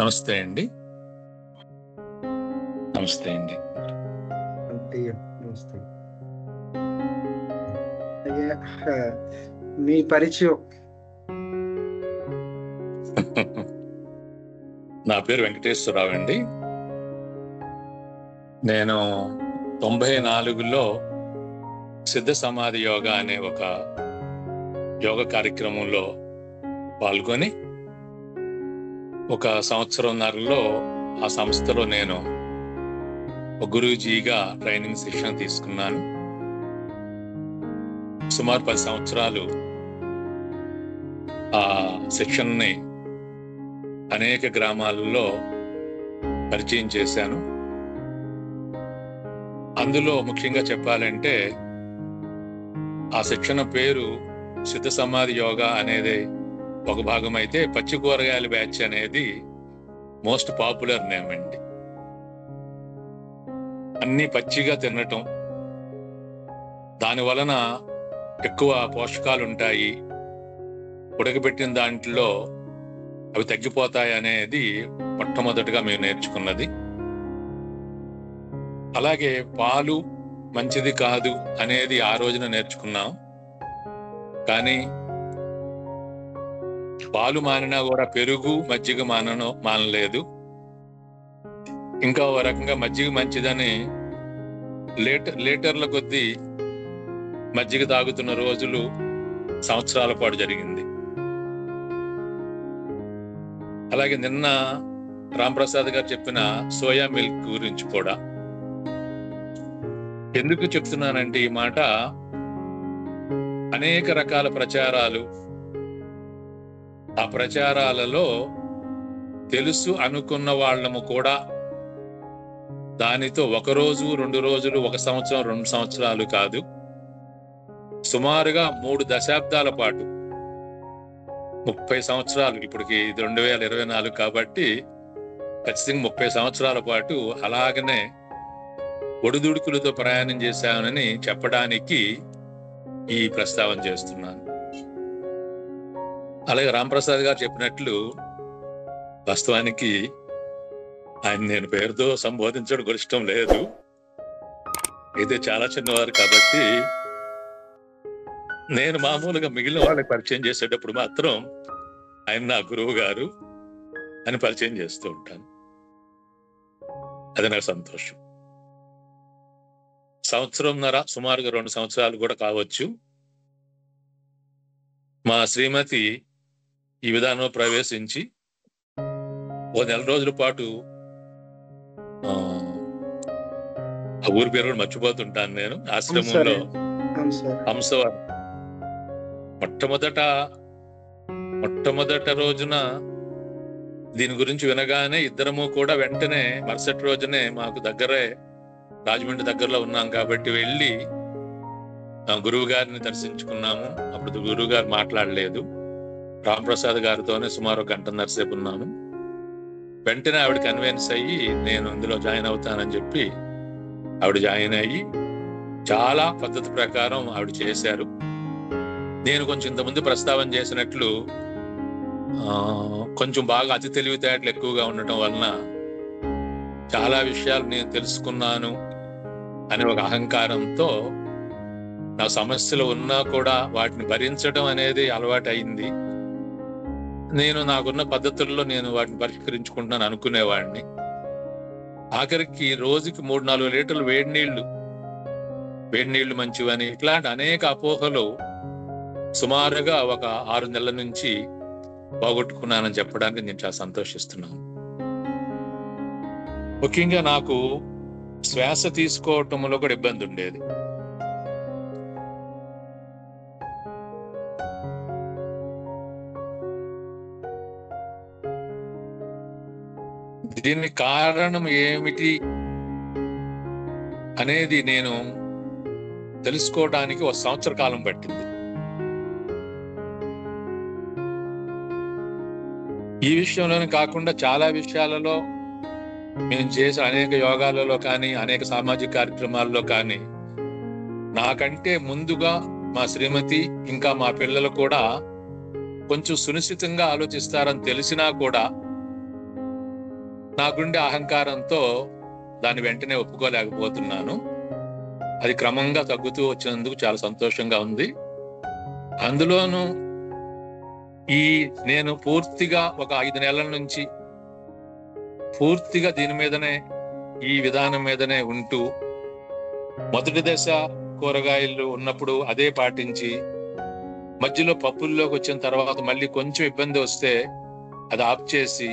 నమస్తే అండి. నమస్తే అండి. అయ్యా నమస్తే అయ్యా. మీ పరిచయం. నా పేరు వెంకటేశ్వరరావు అండి. నేను 94లో సిద్ధ సమాధి యోగా అనే ఒక యోగ కార్యక్రమంలో పాల్గొని ఒక సంవత్సరంన్నరలో ఆ సంస్థలో నేను ఒక గురూజీగా ట్రైనింగ్ శిక్షణ తీసుకున్నాను. సుమారు 10 సంవత్సరాలు ఆ శిక్షణని అనేక గ్రామాలలో పరిచయం చేశాను. అందులో ముఖ్యంగా చెప్పాలంటే ఆ శిక్షణ పేరు సిద్ధ సమాధి యోగా అనేది ఒక భాగం అయితే, పచ్చి కూరగాయల బ్యాచ్ అనేది మోస్ట్ పాపులర్ నేమ్ అండి. అన్ని పచ్చిగా తినటం, దాని వలన ఎక్కువ పోషకాలు ఉంటాయి, ఉడకబెట్టిన దాంట్లో అవి తగ్గిపోతాయి అనేది మొట్టమొదటిగా మేము నేర్చుకున్నది. అలాగే పాలు మంచిది కాదు అనేది ఆ రోజున నేర్చుకున్నాం. కానీ పాలు మానినా కూడా పెరుగు మజ్జిగ మానలేదు. ఇంకా ఓ రకంగా మజ్జిగ మంచిదని లీటర్ల కొద్దీ మజ్జిగ తాగుతున్న రోజులు సంవత్సరాల పాటు జరిగింది. అలాగే నిన్న రాంప్రసాద్ గారు చెప్పిన సోయా మిల్క్ గురించి కూడా ఎందుకు చెప్తున్నానంటే, ఈ మాట అనేక రకాల ప్రచారాలు, ఆ ప్రచారాలలో తెలుసు అనుకున్న వాళ్ళము కూడా దానితో 1 రోజు 2 రోజులు, 1 సంవత్సరం 2 సంవత్సరాలు కాదు, సుమారుగా 3 దశాబ్దాల పాటు 30 సంవత్సరాలు, ఇప్పటికి 2024 కాబట్టి ఖచ్చితంగా 30 సంవత్సరాల పాటు అలాగనే ఒడిదుడుకులతో ప్రయాణం చేశానని చెప్పడానికి ఈ ప్రస్తావన చేస్తున్నాను. అలాగే రాంప్రసాద్ గారు చెప్పినట్లు వాస్తవానికి ఆయన నేను పేరుతో సంబోధించడం కూడా ఇష్టం లేదు. అయితే చాలా చిన్నవారు కాబట్టి నేను మామూలుగా మిగిలిన వాళ్ళకి పరిచయం చేసేటప్పుడు మాత్రం ఆయన నా గురువు గారు అని పరిచయం చేస్తూ ఉంటాను. అది నాకు సంతోషం. సంవత్సరంన్నర, సుమారుగా 2 సంవత్సరాలు కూడా కావచ్చు, మా శ్రీమతి ఈ విధానంలో ప్రవేశించి ఓ 1 నెల రోజుల పాటు, ఆ ఊరి పేరు కూడా మర్చిపోతుంటాను నేను, ఆశ్రమంలో హంసవరం మొట్టమొదట రోజున దీని గురించి వినగానే ఇద్దరము కూడా వెంటనే మరుసటి రోజునే, మాకు దగ్గరే రాజమండ్రి దగ్గరలో ఉన్నాం కాబట్టి వెళ్ళి గురువు గారిని దర్శించుకున్నాము. అప్పుడు గురువు గారు మాట్లాడలేదు, రాంప్రసాద్ గారితోనే సుమారు 1 గంటన్నర సేపు ఉన్నాము. వెంటనే ఆవిడ కన్విన్స్ అయ్యి నేను ఇందులో జాయిన్ అవుతానని చెప్పి ఆవిడ జాయిన్ అయ్యి చాలా పద్ధతి ప్రకారం ఆవిడ చేశారు. నేను కొంచెం ఇంతకుముందు ప్రస్తావన చేసినట్లు కొంచెం బాగా అతి తెలివితేటలు ఎక్కువగా ఉండటం వలన చాలా విషయాలు నేను తెలుసుకున్నాను అనే ఒక అహంకారంతో నా సమస్యలు ఉన్నా కూడా వాటిని భరించడం అనేది అలవాటు అయింది. నేను నాకున్న పద్ధతుల్లో నేను వాటిని పరిష్కరించుకుంటున్నాను అనుకునేవాడిని. ఆఖరికి రోజుకి 3-4 లీటర్లు వేడి నీళ్లు మంచివని, ఇట్లాంటి అనేక అపోహలు సుమారుగా ఒక 6 నెలల నుంచి పోగొట్టుకున్నానని చెప్పడానికి నేను చాలా సంతోషిస్తున్నాను. ముఖ్యంగా నాకు శ్వాస తీసుకోవటంలో కూడా ఇబ్బంది ఉండేది. దీనికి కారణం ఏమిటి అనేది నేను తెలుసుకోవడానికి 1 సంవత్సర కాలం పట్టింది. ఈ విషయంలోనే కాకుండా చాలా విషయాలలో మేము చేసే అనేక యోగాలలో కానీ, అనేక సామాజిక కార్యక్రమాల్లో కానీ, నాకంటే ముందుగా మా శ్రీమతి ఇంకా మా పిల్లలు కూడా కొంచెం సునిశ్చితంగా ఆలోచిస్తారని తెలిసినా కూడా నాకుండే అహంకారంతో దాన్ని వెంటనే ఒప్పుకోలేకపోతున్నాను. అది క్రమంగా తగ్గుతూ వచ్చినందుకు చాలా సంతోషంగా ఉంది. అందులోనూ నేను పూర్తిగా ఒక 5 నెలల నుంచి పూర్తిగా దీని మీదనే, ఈ విధానం మీదనే ఉంటూ, మొదటి దశ కూరగాయలు ఉన్నప్పుడు అదే పాటించి, మధ్యలో పప్పుల్లోకి వచ్చిన తర్వాత మళ్ళీ కొంచెం ఇబ్బంది వస్తే అది ఆఫ్ చేసి,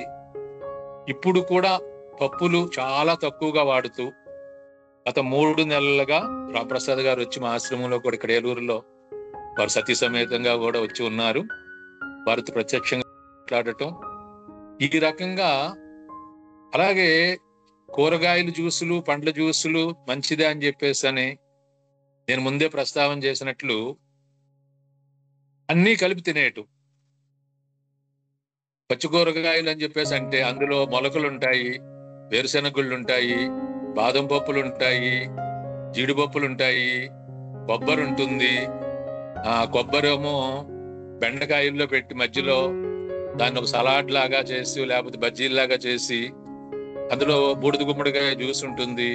ఇప్పుడు కూడా పప్పులు చాలా తక్కువగా వాడుతూ, గత 3 నెలలుగా రామప్రసాద్ గారు వచ్చి మా ఆశ్రమంలో కూడా ఇక్కడ ఏలూరులో వారు సతీ సమేతంగా కూడా వచ్చి ఉన్నారు. వారితో ప్రత్యక్షంగా మాట్లాడటం ఈ రకంగా. అలాగే కూరగాయల జ్యూసులు, పండ్ల జ్యూసులు మంచిదే అని చెప్పేసి నేను ముందే ప్రస్తావన చేసినట్లు అన్నీ కలిపి తినేయటం. పచ్చి కూరగాయలు అని చెప్పేసి అంటే అందులో మొలకలు ఉంటాయి, వేరుశెనగుళ్ళు ఉంటాయి, బాదం పప్పులు ఉంటాయి, జీడిపప్పులు ఉంటాయి, కొబ్బరి ఉంటుంది. కొబ్బరి ఏమో బెండకాయల్లో పెట్టి మధ్యలో దాన్ని ఒక సలాడ్ లాగా చేసి, లేకపోతే బజ్జీల్లాగా చేసి, అందులో బూడిద గుమ్మడికాయ జ్యూస్ ఉంటుంది,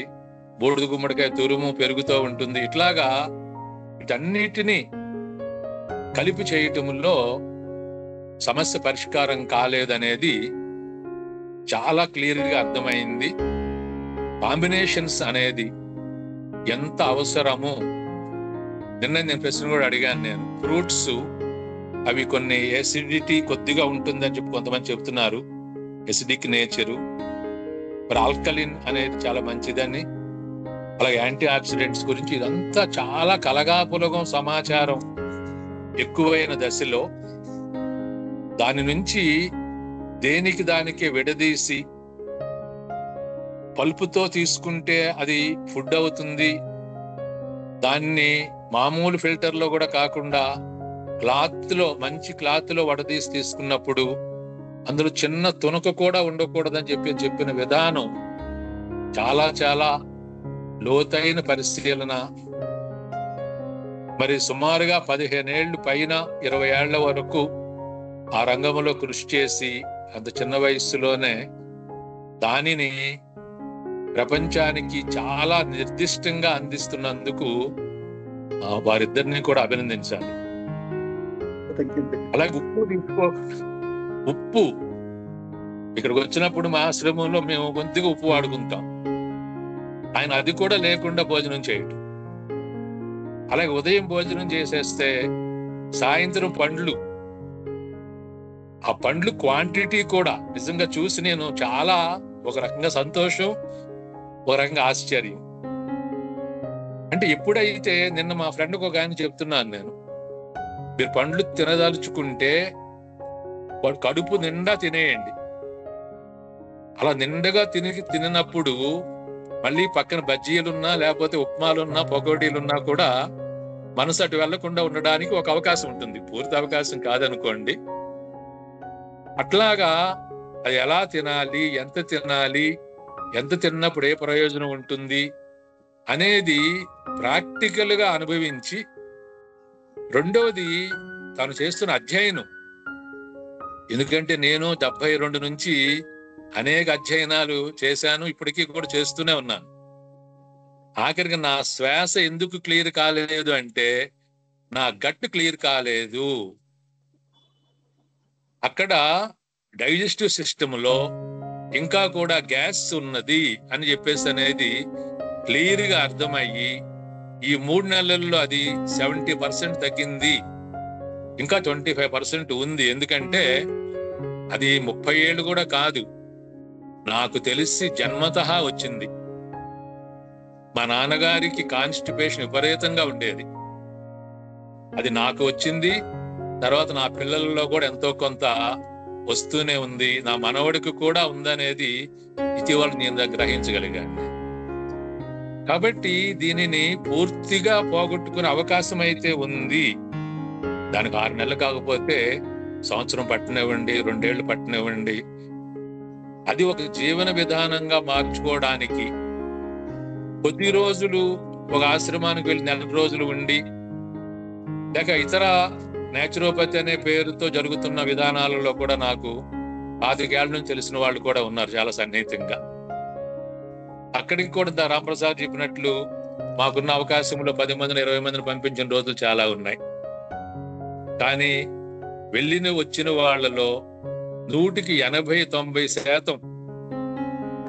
బూడిద గుమ్మడికాయ తురుము పెరుగుతూ ఉంటుంది. ఇట్లాగా వీటన్నిటినీ కలిపి చేయటంలో సమస్య పరిష్కారం కాలేదనేది చాలా క్లియర్గా అర్థమైంది. కాంబినేషన్స్ అనేది ఎంత అవసరమో నిన్న నేను ప్రశ్న కూడా అడిగాను. నేను ఫ్రూట్స్ అవి కొన్ని ఎసిడిటీ కొద్దిగా ఉంటుందని చెప్పి కొంతమంది చెప్తున్నారు, ఎసిడిక్ నేచరు. మరి ఆల్కలిన్ అనేది చాలా మంచిదని, అలాగే యాంటీ ఆక్సిడెంట్స్ గురించి ఇదంతా చాలా కలగాపులగం సమాచారం ఎక్కువైన దశలో దాని నుంచి దేనికి దానికే విడదీసి పల్పుతో తీసుకుంటే అది ఫుడ్ అవుతుంది, దాన్ని మామూలు ఫిల్టర్లో కూడా కాకుండా మంచి క్లాత్ లో వడదీసి తీసుకున్నప్పుడు అందులో చిన్న తునక కూడా ఉండకూడదని చెప్పిన విధానం చాలా చాలా లోతైన పరిశీలన. మరి సుమారుగా 15 ఏళ్ళు పైన 20 ఏళ్ల వరకు ఆ రంగంలో కృషి చేసి అంత చిన్న వయస్సులోనే దానిని ప్రపంచానికి చాలా నిర్దిష్టంగా అందిస్తున్నందుకు వారిద్దరిని కూడా అభినందించాలి. అలాగే ఉప్పు ఇక్కడికి వచ్చినప్పుడు మా ఆశ్రమంలో మేము కొద్దిగా ఉప్పు వాడుకుంటాం, ఆయన అది కూడా లేకుండా భోజనం చేయటం. అలాగే ఉదయం భోజనం చేసేస్తే సాయంత్రం పండ్లు, ఆ పండ్లు క్వాంటిటీ కూడా నిజంగా చూసి నేను చాలా ఒక రకంగా సంతోషం, ఒక రకంగా ఆశ్చర్యం. అంటే ఎప్పుడైతే నిన్న మా ఫ్రెండ్కి ఒక ఆయన చెప్తున్నాను, నేను మీరు పండ్లు తినదలుచుకుంటే కడుపు నిండా తినేయండి. అలా నిండగా తినప్పుడు మళ్ళీ పక్కన బజ్జీలున్నా లేకపోతే ఉప్మాలున్నా పకోడీలున్నా కూడా మనసు అటు వెళ్లకుండా ఉండడానికి ఒక అవకాశం ఉంటుంది, పూర్తి అవకాశం కాదనుకోండి. అట్లాగా అది ఎలా తినాలి, ఎంత తిన్నప్పుడు ఏ ప్రయోజనం ఉంటుంది అనేది ప్రాక్టికల్ గా అనుభవించి, రెండవది తాను చేస్తున్న అధ్యయనం. ఎందుకంటే నేను 72 నుంచి అనేక అధ్యయనాలు చేశాను, ఇప్పటికీ కూడా చేస్తూనే ఉన్నాను. ఆఖరికి నా శ్వాస ఎందుకు క్లియర్ కాలేదు అంటే నా గట్ క్లియర్ కాలేదు. అక్కడ డైజెస్టివ్ సిస్టంలో ఇంకా కూడా గ్యాస్ ఉన్నది అని చెప్పేసి అనేది క్లియర్ గా అర్థమయ్యి, ఈ 3 నెలల్లో అది 70% తగ్గింది, ఇంకా 25% ఉంది. ఎందుకంటే అది 30 ఏళ్ళు కూడా కాదు, నాకు తెలిసి జన్మతహా వచ్చింది. మా నాన్నగారికి కాన్స్టిపేషన్ విపరీతంగా ఉండేది, అది నాకు వచ్చింది. తర్వాత నా పిల్లలలో కూడా ఎంతో కొంత వస్తూనే ఉంది, నా మనవడికి కూడా ఉందనేది ఇటీవల నేను గ్రహించగలిగాను. కాబట్టి దీనిని పూర్తిగా పోగొట్టుకునే అవకాశం అయితే ఉంది. దానికి 6 నెలలు కాకపోతే సంవత్సరం పట్టనివ్వండి, 2 ఏళ్ళు పట్టనివ్వండి, అది ఒక జీవన విధానంగా మార్చుకోవడానికి కొద్ది రోజులు ఒక ఆశ్రమానికి వెళ్ళి 4 రోజులు ఉండి, లేక ఇతర నేచురోపతి అనే పేరుతో జరుగుతున్న విధానాలలో కూడా నాకు 25 ఏళ్ల నుంచి తెలిసిన వాళ్ళు కూడా ఉన్నారు చాలా సన్నిహితంగా. అక్కడికి కూడా రాంప్రసాద్ చెప్పినట్లు మాకున్న అవకాశంలో 10 మందిని 20 మందిని పంపించిన రోజులు చాలా ఉన్నాయి. కానీ వచ్చిన వాళ్ళలో 100కి 80-90%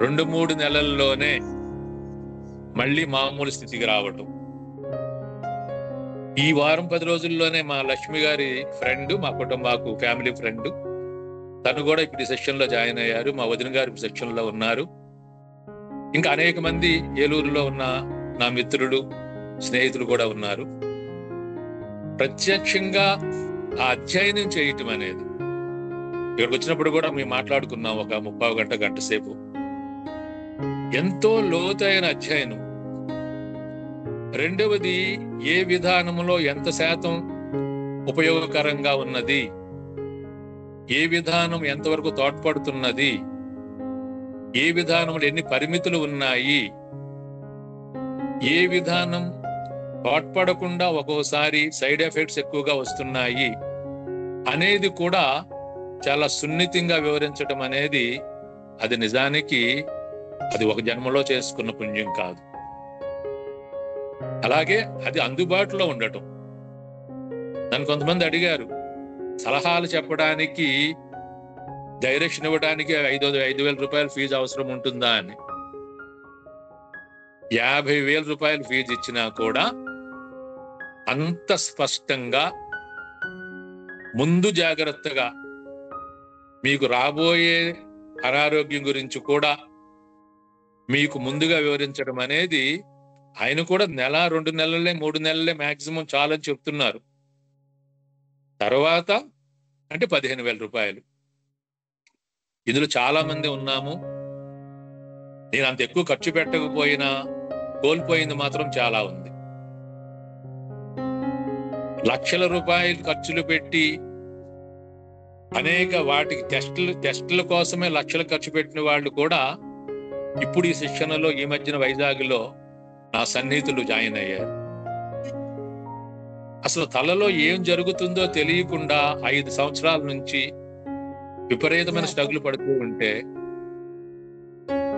2-3 నెలల్లోనే మళ్ళీ మామూలు స్థితికి రావటం. ఈ వారం 10 రోజుల్లోనే మా లక్ష్మి గారి ఫ్రెండ్, మాకు ఫ్యామిలీ ఫ్రెండ్, తను కూడా ఇప్పుడు ఈ సెక్షన్ లో జాయిన్ అయ్యారు. మా వదిన గారు సెక్షన్ లో ఉన్నారు. ఇంకా అనేక మంది ఏలూరులో ఉన్న నా మిత్రులు, స్నేహితులు కూడా ఉన్నారు. ప్రత్యక్షంగా ఆ అధ్యయనం చేయటం అనేది ఇక్కడికి వచ్చినప్పుడు కూడా మేము మాట్లాడుకున్నాం ఒక 30 గంట సేపు. ఎంతో లోతైన అధ్యయనం. రెండవది, ఏ విధానంలో ఎంత శాతం ఉపయోగకరంగా ఉన్నది, ఏ విధానం ఎంతవరకు తోడ్పడుతున్నది, ఏ విధానంలో ఎన్ని పరిమితులు ఉన్నాయి, ఏ విధానం తోడ్పడకుండా ఒక్కోసారి సైడ్ ఎఫెక్ట్స్ ఎక్కువగా వస్తున్నాయి అనేది కూడా చాలా సున్నితంగా వివరించడం అనేది అది నిజానికి అది ఒక జన్మలో చేసుకున్న పుణ్యం కాదు. అలాగే అది అందుబాటులో ఉండటం. నన్ను కొంతమంది అడిగారు, సలహాలు చెప్పడానికి, డైరెక్షన్ ఇవ్వడానికి 5,000 రూపాయల ఫీజు అవసరం ఉంటుందా అని. 50,000 రూపాయల ఫీజు ఇచ్చినా కూడా అంత స్పష్టంగా ముందు జాగ్రత్తగా మీకు రాబోయే అనారోగ్యం గురించి కూడా మీకు ముందుగా వివరించడం అనేది ఆయన కూడా 1-2 నెలలే 3 నెలలే మాక్సిమం చాలని చెప్తున్నారు. తర్వాత అంటే 15,000 రూపాయలు. ఇందులో చాలా మంది ఉన్నాము. నేను అంత ఎక్కువ ఖర్చు పెట్టకపోయినా కోల్పోయింది మాత్రం చాలా ఉంది. లక్షల రూపాయలు ఖర్చులు పెట్టి అనేక వాటికి టెస్టుల కోసమే లక్షలు ఖర్చు పెట్టిన వాళ్ళు కూడా ఇప్పుడు ఈ శిక్షణలో ఈ మధ్యన వైజాగ్లో నా సన్నిహితులు జాయిన్ అయ్యారు. అసలు తలలో ఏం జరుగుతుందో తెలియకుండా 5 సంవత్సరాల నుంచి విపరీతమైన స్ట్రగుల్ పడుతూ ఉంటే,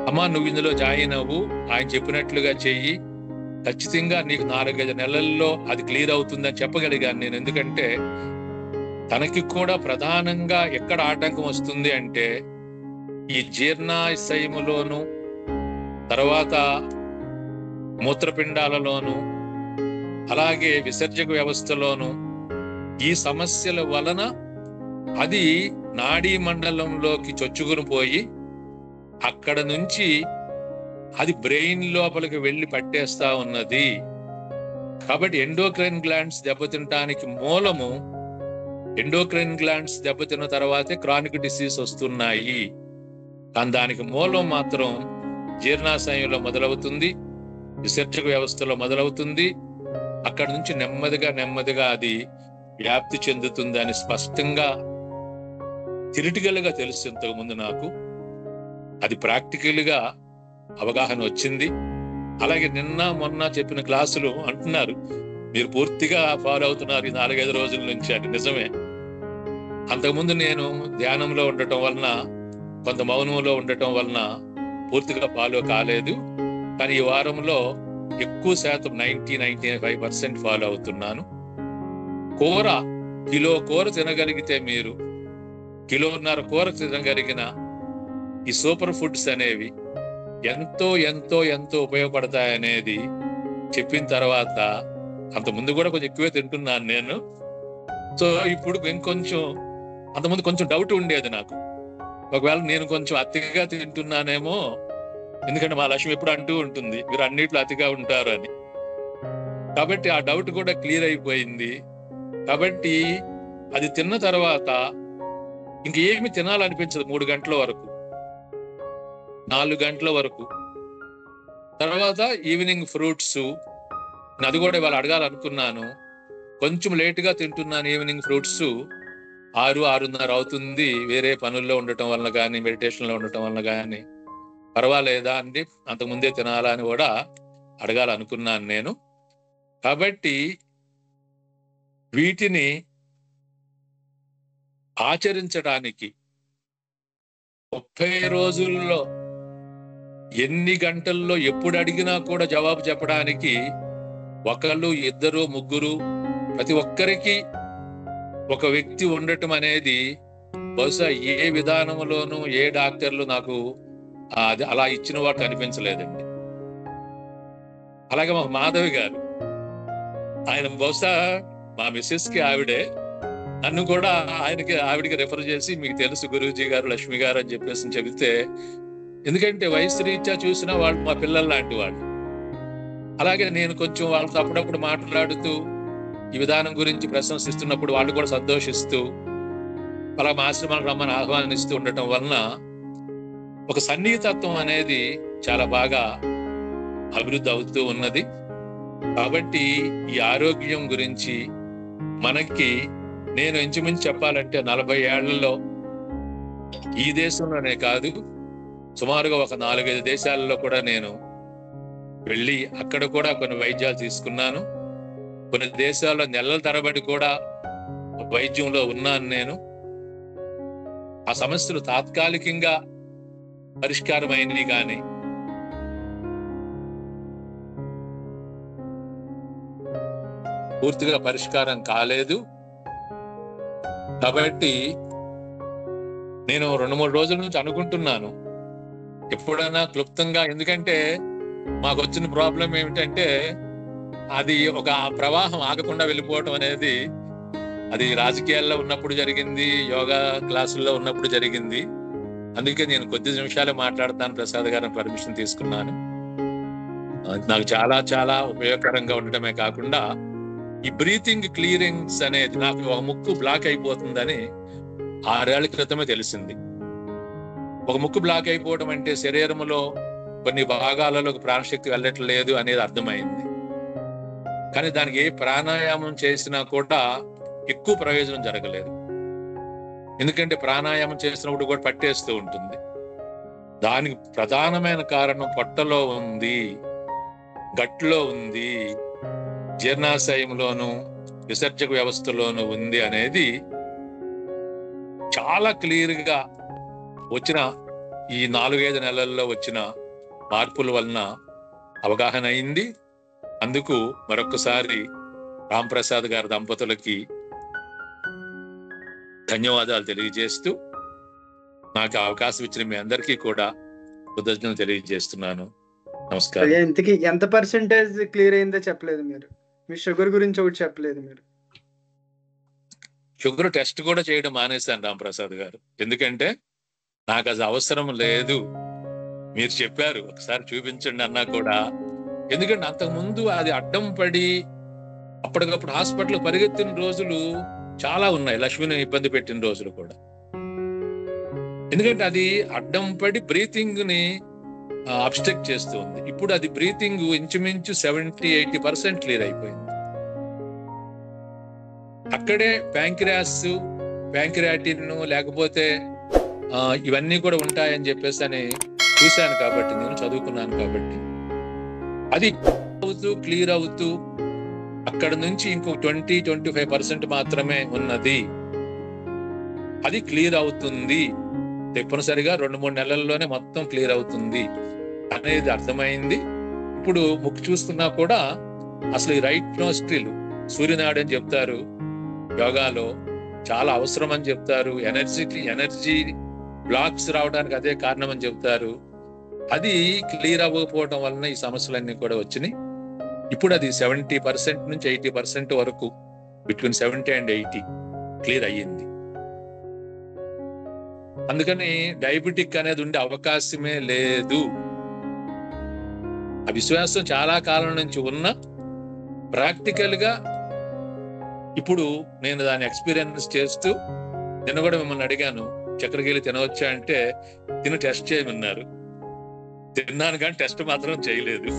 అమ్మా నువ్వు ఇందులో జాయిన్ అవ్వు, ఆయన చెప్పినట్లుగా చెయ్యి, ఖచ్చితంగా నీకు 4-5 నెలల్లో అది క్లియర్ అవుతుందని చెప్పగలిగాను నేను. ఎందుకంటే తనకి కూడా ప్రధానంగా ఎక్కడ ఆటంకం వస్తుంది అంటే ఈ జీర్ణాశయములోను, తర్వాత మూత్రపిండాలలోను, అలాగే విసర్జక వ్యవస్థలోను ఈ సమస్యల వలన అది నాడీ మండలంలోకి చొచ్చుకుని పోయి అక్కడ నుంచి అది బ్రెయిన్ లోపలికి వెళ్ళి పట్టేస్తా ఉన్నది. కాబట్టి ఎండోక్రైన్ గ్లాండ్స్ దెబ్బతినటానికి మూలము, ఎండోక్రైన్ గ్లాండ్స్ దెబ్బతిన్న తర్వాతే క్రానిక్ డిసీజ్ వస్తున్నాయి. కానీ దానికి మూలం మాత్రం జీర్ణాశయంలో మొదలవుతుంది, విసర్జక వ్యవస్థలో మొదలవుతుంది. అక్కడి నుంచి నెమ్మదిగా అది వ్యాప్తి చెందుతుంది అని స్పష్టంగా థియరిటికల్ గా తెలుసు ఇంతకుముందు నాకు. అది ప్రాక్టికల్ గా అవగాహన వచ్చింది. అలాగే నిన్న మొన్న చెప్పిన క్లాసులు అంటున్నారు మీరు పూర్తిగా ఫాలో అవుతున్నారు ఈ 4-5 రోజుల నుంచి అని. నిజమే. అంతకుముందు నేను ధ్యానంలో ఉండటం వలన, కొంత మౌనంలో ఉండటం వలన పూర్తిగా ఫాలో కాలేదు. కానీ ఈ వారంలో ఎక్కువ శాతం 90-95% ఫాలో అవుతున్నాను. కిలో కూర తినగలిగితే, మీరు 1.5 కూర తినగలిగిన ఈ సూపర్ ఫుడ్స్ అనేవి ఎంతో ఎంతో ఎంతో ఉపయోగపడతాయనేది చెప్పిన తర్వాత, అంత ముందు కూడా కొంచెం ఎక్కువే తింటున్నాను నేను. సో ఇప్పుడు ఇంకొంచెం, అంతకుముందు కొంచెం డౌట్ ఉండేది నాకు, ఒకవేళ నేను కొంచెం అతిగా తింటున్నానేమో. ఎందుకంటే మా లక్ష్మి ఎప్పుడు అంటూ ఉంటుంది మీరు అన్నిట్లో అతిగా ఉంటారు అని. కాబట్టి ఆ డౌట్ కూడా క్లియర్ అయిపోయింది. కాబట్టి అది తిన్న తర్వాత ఇంకేమి తినాలనిపించదు 3 గంటల వరకు, 4 గంటల వరకు. తర్వాత ఈవినింగ్ ఫ్రూట్స్, అది కూడా ఇవాళ అడగాలనుకున్నాను. కొంచెం లేటుగా తింటున్నాను ఈవినింగ్ ఫ్రూట్స్. 6-6:30 అవుతుంది, వేరే పనుల్లో ఉండటం వలన కానీ, మెడిటేషన్లో ఉండటం వలన కానీ. పర్వాలేదా అండి, అంతకుముందే తినాలా అని కూడా అడగాలనుకున్నాను నేను. కాబట్టి వీటిని ఆచరించడానికి 30 రోజుల్లో ఎన్ని గంటల్లో ఎప్పుడు అడిగినా కూడా జవాబు చెప్పడానికి ఒకళ్ళు, ఇద్దరు, ముగ్గురు, ప్రతి ఒక్కరికి ఒక వ్యక్తి ఉండటం అనేది బహుశా ఏ విధానంలోనూ ఏ డాక్టర్లు నాకు అది అలా ఇచ్చిన వాడు కనిపించలేదండి. అలాగే మా మాధవి గారు, ఆయన బహుశా మా మిస్సెస్ కి ఆవిడే, నన్ను కూడా ఆవిడికి రెఫర్ చేసి, మీకు తెలుసు గురూజీ గారు, లక్ష్మి గారు అని చెప్పేసి చెబితే, ఎందుకంటే వయసు రీత్యా చూసినా వాళ్ళు మా పిల్లలు లాంటి వాళ్ళు. అలాగే నేను కొంచెం వాళ్ళతో అప్పుడప్పుడు మాట్లాడుతూ ఈ విధానం గురించి ప్రశంసిస్తున్నప్పుడు వాళ్ళు కూడా సంతోషిస్తూ అలా మా ఆశ్రమానికి రమ్మని ఆహ్వానిస్తూ ఉండటం వలన ఒక సన్నిహితత్వం అనేది చాలా బాగా అభివృద్ధి అవుతూ ఉన్నది. కాబట్టి ఈ ఆరోగ్యం గురించి మనకి, నేను ఇంచుమించు చెప్పాలంటే 40 ఏళ్లలో ఈ దేశంలోనే కాదు, సుమారుగా ఒక 4-5 దేశాలలో కూడా నేను వెళ్ళి అక్కడ కూడా కొన్ని వైద్యాలు తీసుకున్నాను. కొన్ని దేశాల్లో నెలల తరబడి కూడా వైద్యంలో ఉన్నాను నేను. ఆ సమస్యలు తాత్కాలికంగా పరిష్కారమైనవి కానీ పూర్తిగా పరిష్కారం కాలేదు. కాబట్టి నేను 2-3 రోజుల నుంచి అనుకుంటున్నాను ఎప్పుడైనా క్లుప్తంగా, ఎందుకంటే మాకు వచ్చిన ప్రాబ్లం ఏమిటంటే అది ఒక ప్రవాహం ఆగకుండా వెళ్ళిపోవటం అనేది, అది రాజకీయాల్లో ఉన్నప్పుడు జరిగింది, యోగా క్లాసుల్లో ఉన్నప్పుడు జరిగింది. అందుకే నేను కొద్ది నిమిషాలే మాట్లాడతాను, ప్రసాద్ గారిని పర్మిషన్ తీసుకున్నాను. నాకు చాలా చాలా ఉపయోగకరంగా ఉండటమే కాకుండా ఈ బ్రీతింగ్ క్లియరింగ్స్ అనేది, నాకు ఒక ముక్కు బ్లాక్ అయిపోతుందని 6 ఏళ్ల క్రితమే తెలిసింది. ఒక ముక్కు బ్లాక్ అయిపోవడం అంటే శరీరంలో కొన్ని భాగాలలోకి ప్రాణశక్తి వెళ్ళట్లేదు అనేది అర్థమైంది. కానీ దానికి ఏ ప్రాణాయామం చేసినా కూడా ఎక్కువ ప్రయోజనం జరగలేదు. ఎందుకంటే ప్రాణాయామం చేసినప్పుడు కూడా పట్టేస్తూ ఉంటుంది. దానికి ప్రధానమైన కారణం పొట్టలో ఉంది, గట్లో ఉంది, జీర్ణాశయంలోను, విసర్జక వ్యవస్థలోను ఉంది అనేది చాలా క్లియర్ గా వచ్చిన ఈ 4-5 నెలల్లో వచ్చిన మార్పుల వలన అవగాహన అయింది. అందుకు మరొకసారి రాంప్రసాద్ గారి దంపతులకి ధన్యవాదాలు తెలియజేస్తూ, నాకు అవకాశం ఇచ్చిన మీ అందరికీ కూడా కృతజ్ఞతలు తెలియజేస్తున్నాను. నమస్కారం. ఇంతకీ ఎంత పర్సెంటేజ్ క్లియర్ అయిందో చెప్పలేదు మీరు. మీ షుగర్ గురించి ఒకటి చెప్పలేదు మీరు. షుగర్ టెస్ట్ కూడా చేయడం మానేశాను రాంప్రసాద్ గారు. ఎందుకంటే నాకు అది అవసరం లేదు. మీరు చెప్పారు ఒకసారి చూపించండి అన్నా కూడా, ఎందుకంటే అంతకుముందు అది అడ్డం పడి అప్పటికప్పుడు హాస్పిటల్ పరిగెత్తిన రోజులు చాలా ఉన్నాయి, లక్ష్మిని ఇబ్బంది పెట్టిన రోజులు కూడా. ఎందుకంటే అది అడ్డం పడి బ్రీతింగ్ ని అబ్స్ట్రక్ట్ చేస్తూ ఉంది. ఇప్పుడు అది బ్రీతింగ్ ఇంచుమించు 70-80% క్లియర్ అయిపోయింది. అక్కడే ప్యాంక్రియాటిన్ లేకపోతే ఇవన్నీ కూడా ఉంటాయని చెప్పేసి అని చూశాను కాబట్టి, నేను చదువుకున్నాను కాబట్టి, అది అవుతూ క్లియర్ అవుతూ అక్కడ నుంచి ఇంకో 20-25% మాత్రమే ఉన్నది. అది క్లియర్ అవుతుంది తప్పనిసరిగా 2-3 నెలల్లోనే మొత్తం క్లియర్ అవుతుంది అనేది అర్థమైంది. ఇప్పుడు ముక్కు చూస్తున్నా కూడా అసలు ఈ రైట్ నోస్ట్రిల్ సూర్యనాడు అని చెప్తారు, యోగాలో చాలా అవసరం అని చెప్తారు. ఎనర్జీ బ్లాక్స్ రావడానికి అదే కారణం అని చెప్తారు. అది క్లియర్ అవ్వకపోవడం వలన ఈ సమస్యలన్నీ కూడా వచ్చినాయి. ఇప్పుడు అది 70% నుంచి 80% వరకు, బిట్వీన్ 70 and 80 క్లియర్ అయ్యింది. అందుకని డయాబెటిక్ అనేది ఉండే అవకాశమే లేదు. ఆ విశ్వాసం చాలా కాలం నుంచి ఉన్న, ప్రాక్టికల్ గా ఇప్పుడు నేను దాన్ని ఎక్స్పీరియన్స్ చేస్తూ, నిన్న కూడా మిమ్మల్ని అడిగాను చక్కెరకేళి తినవచ్చా అంటే తిని టెస్ట్ చేయమన్నారు. తిన్నాను కానీ టెస్ట్ మాత్రం చేయలేదు.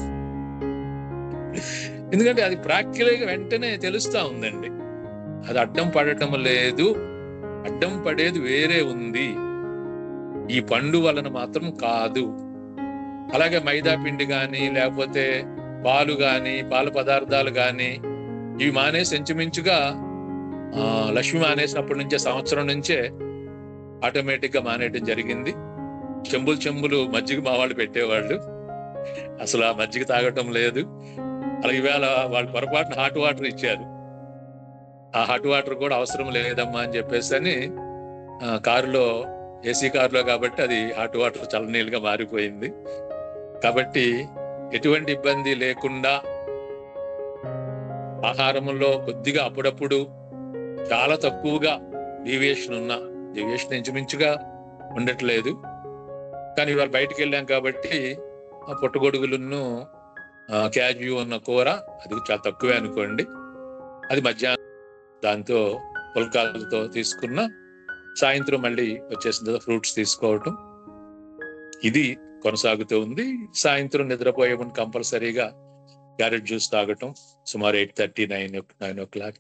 ఎందుకంటే అది ప్రాక్టికల్ గా వెంటనే తెలుస్తా ఉందండి. అది అడ్డం పడటం లేదు, అడ్డం పడేది వేరే ఉంది, ఈ పండు వలన మాత్రం కాదు. అలాగే మైదా పిండి కానీ లేకపోతే పాలు కానీ పాల పదార్థాలు కానీ ఇవి మానేసి ఇంచుమించుగా లక్ష్మి మానేసినప్పటి నుంచే, సంవత్సరం నుంచే ఆటోమేటిక్ గా మానేయడం జరిగింది. చెంబులు మజ్జిగ మా వాళ్ళు పెట్టేవాళ్ళు. అసలు ఆ మజ్జిగ తాగటం లేదు. అలా ఈవేళ వాళ్ళు పొరపాటున హాట్ వాటర్ ఇచ్చారు. ఆ హాట్ వాటర్ కూడా అవసరం లేదమ్మా అని చెప్పేసి అని కారులో, ఏసీ కారులో కాబట్టి అది హాట్ వాటర్ చల్లనీళ్ళుగా మారిపోయింది. కాబట్టి ఎటువంటి ఇబ్బంది లేకుండా ఆహారంలో కొద్దిగా అప్పుడప్పుడు చాలా తక్కువగా డీవియేషన్ ఇంచుమించుగా ఉండట్లేదు. కానీ ఇవాళ బయటికి వెళ్ళాం కాబట్టి ఆ పుట్టగొడుగులను క్యాజ్యూ ఉన్న కూర అది చాలా తక్కువే అనుకోండి. అది మధ్యాహ్నం దాంతో పుల్కాలతో తీసుకున్న, సాయంత్రం మళ్ళీ వచ్చేసిన తర్వాత ఫ్రూట్స్ తీసుకోవటం ఇది కొనసాగుతూ ఉంది. సాయంత్రం నిద్రపోయే ముందు కంపల్సరీగా క్యారెట్ జ్యూస్ తాగటం సుమారు 8:30, 9 o'clock.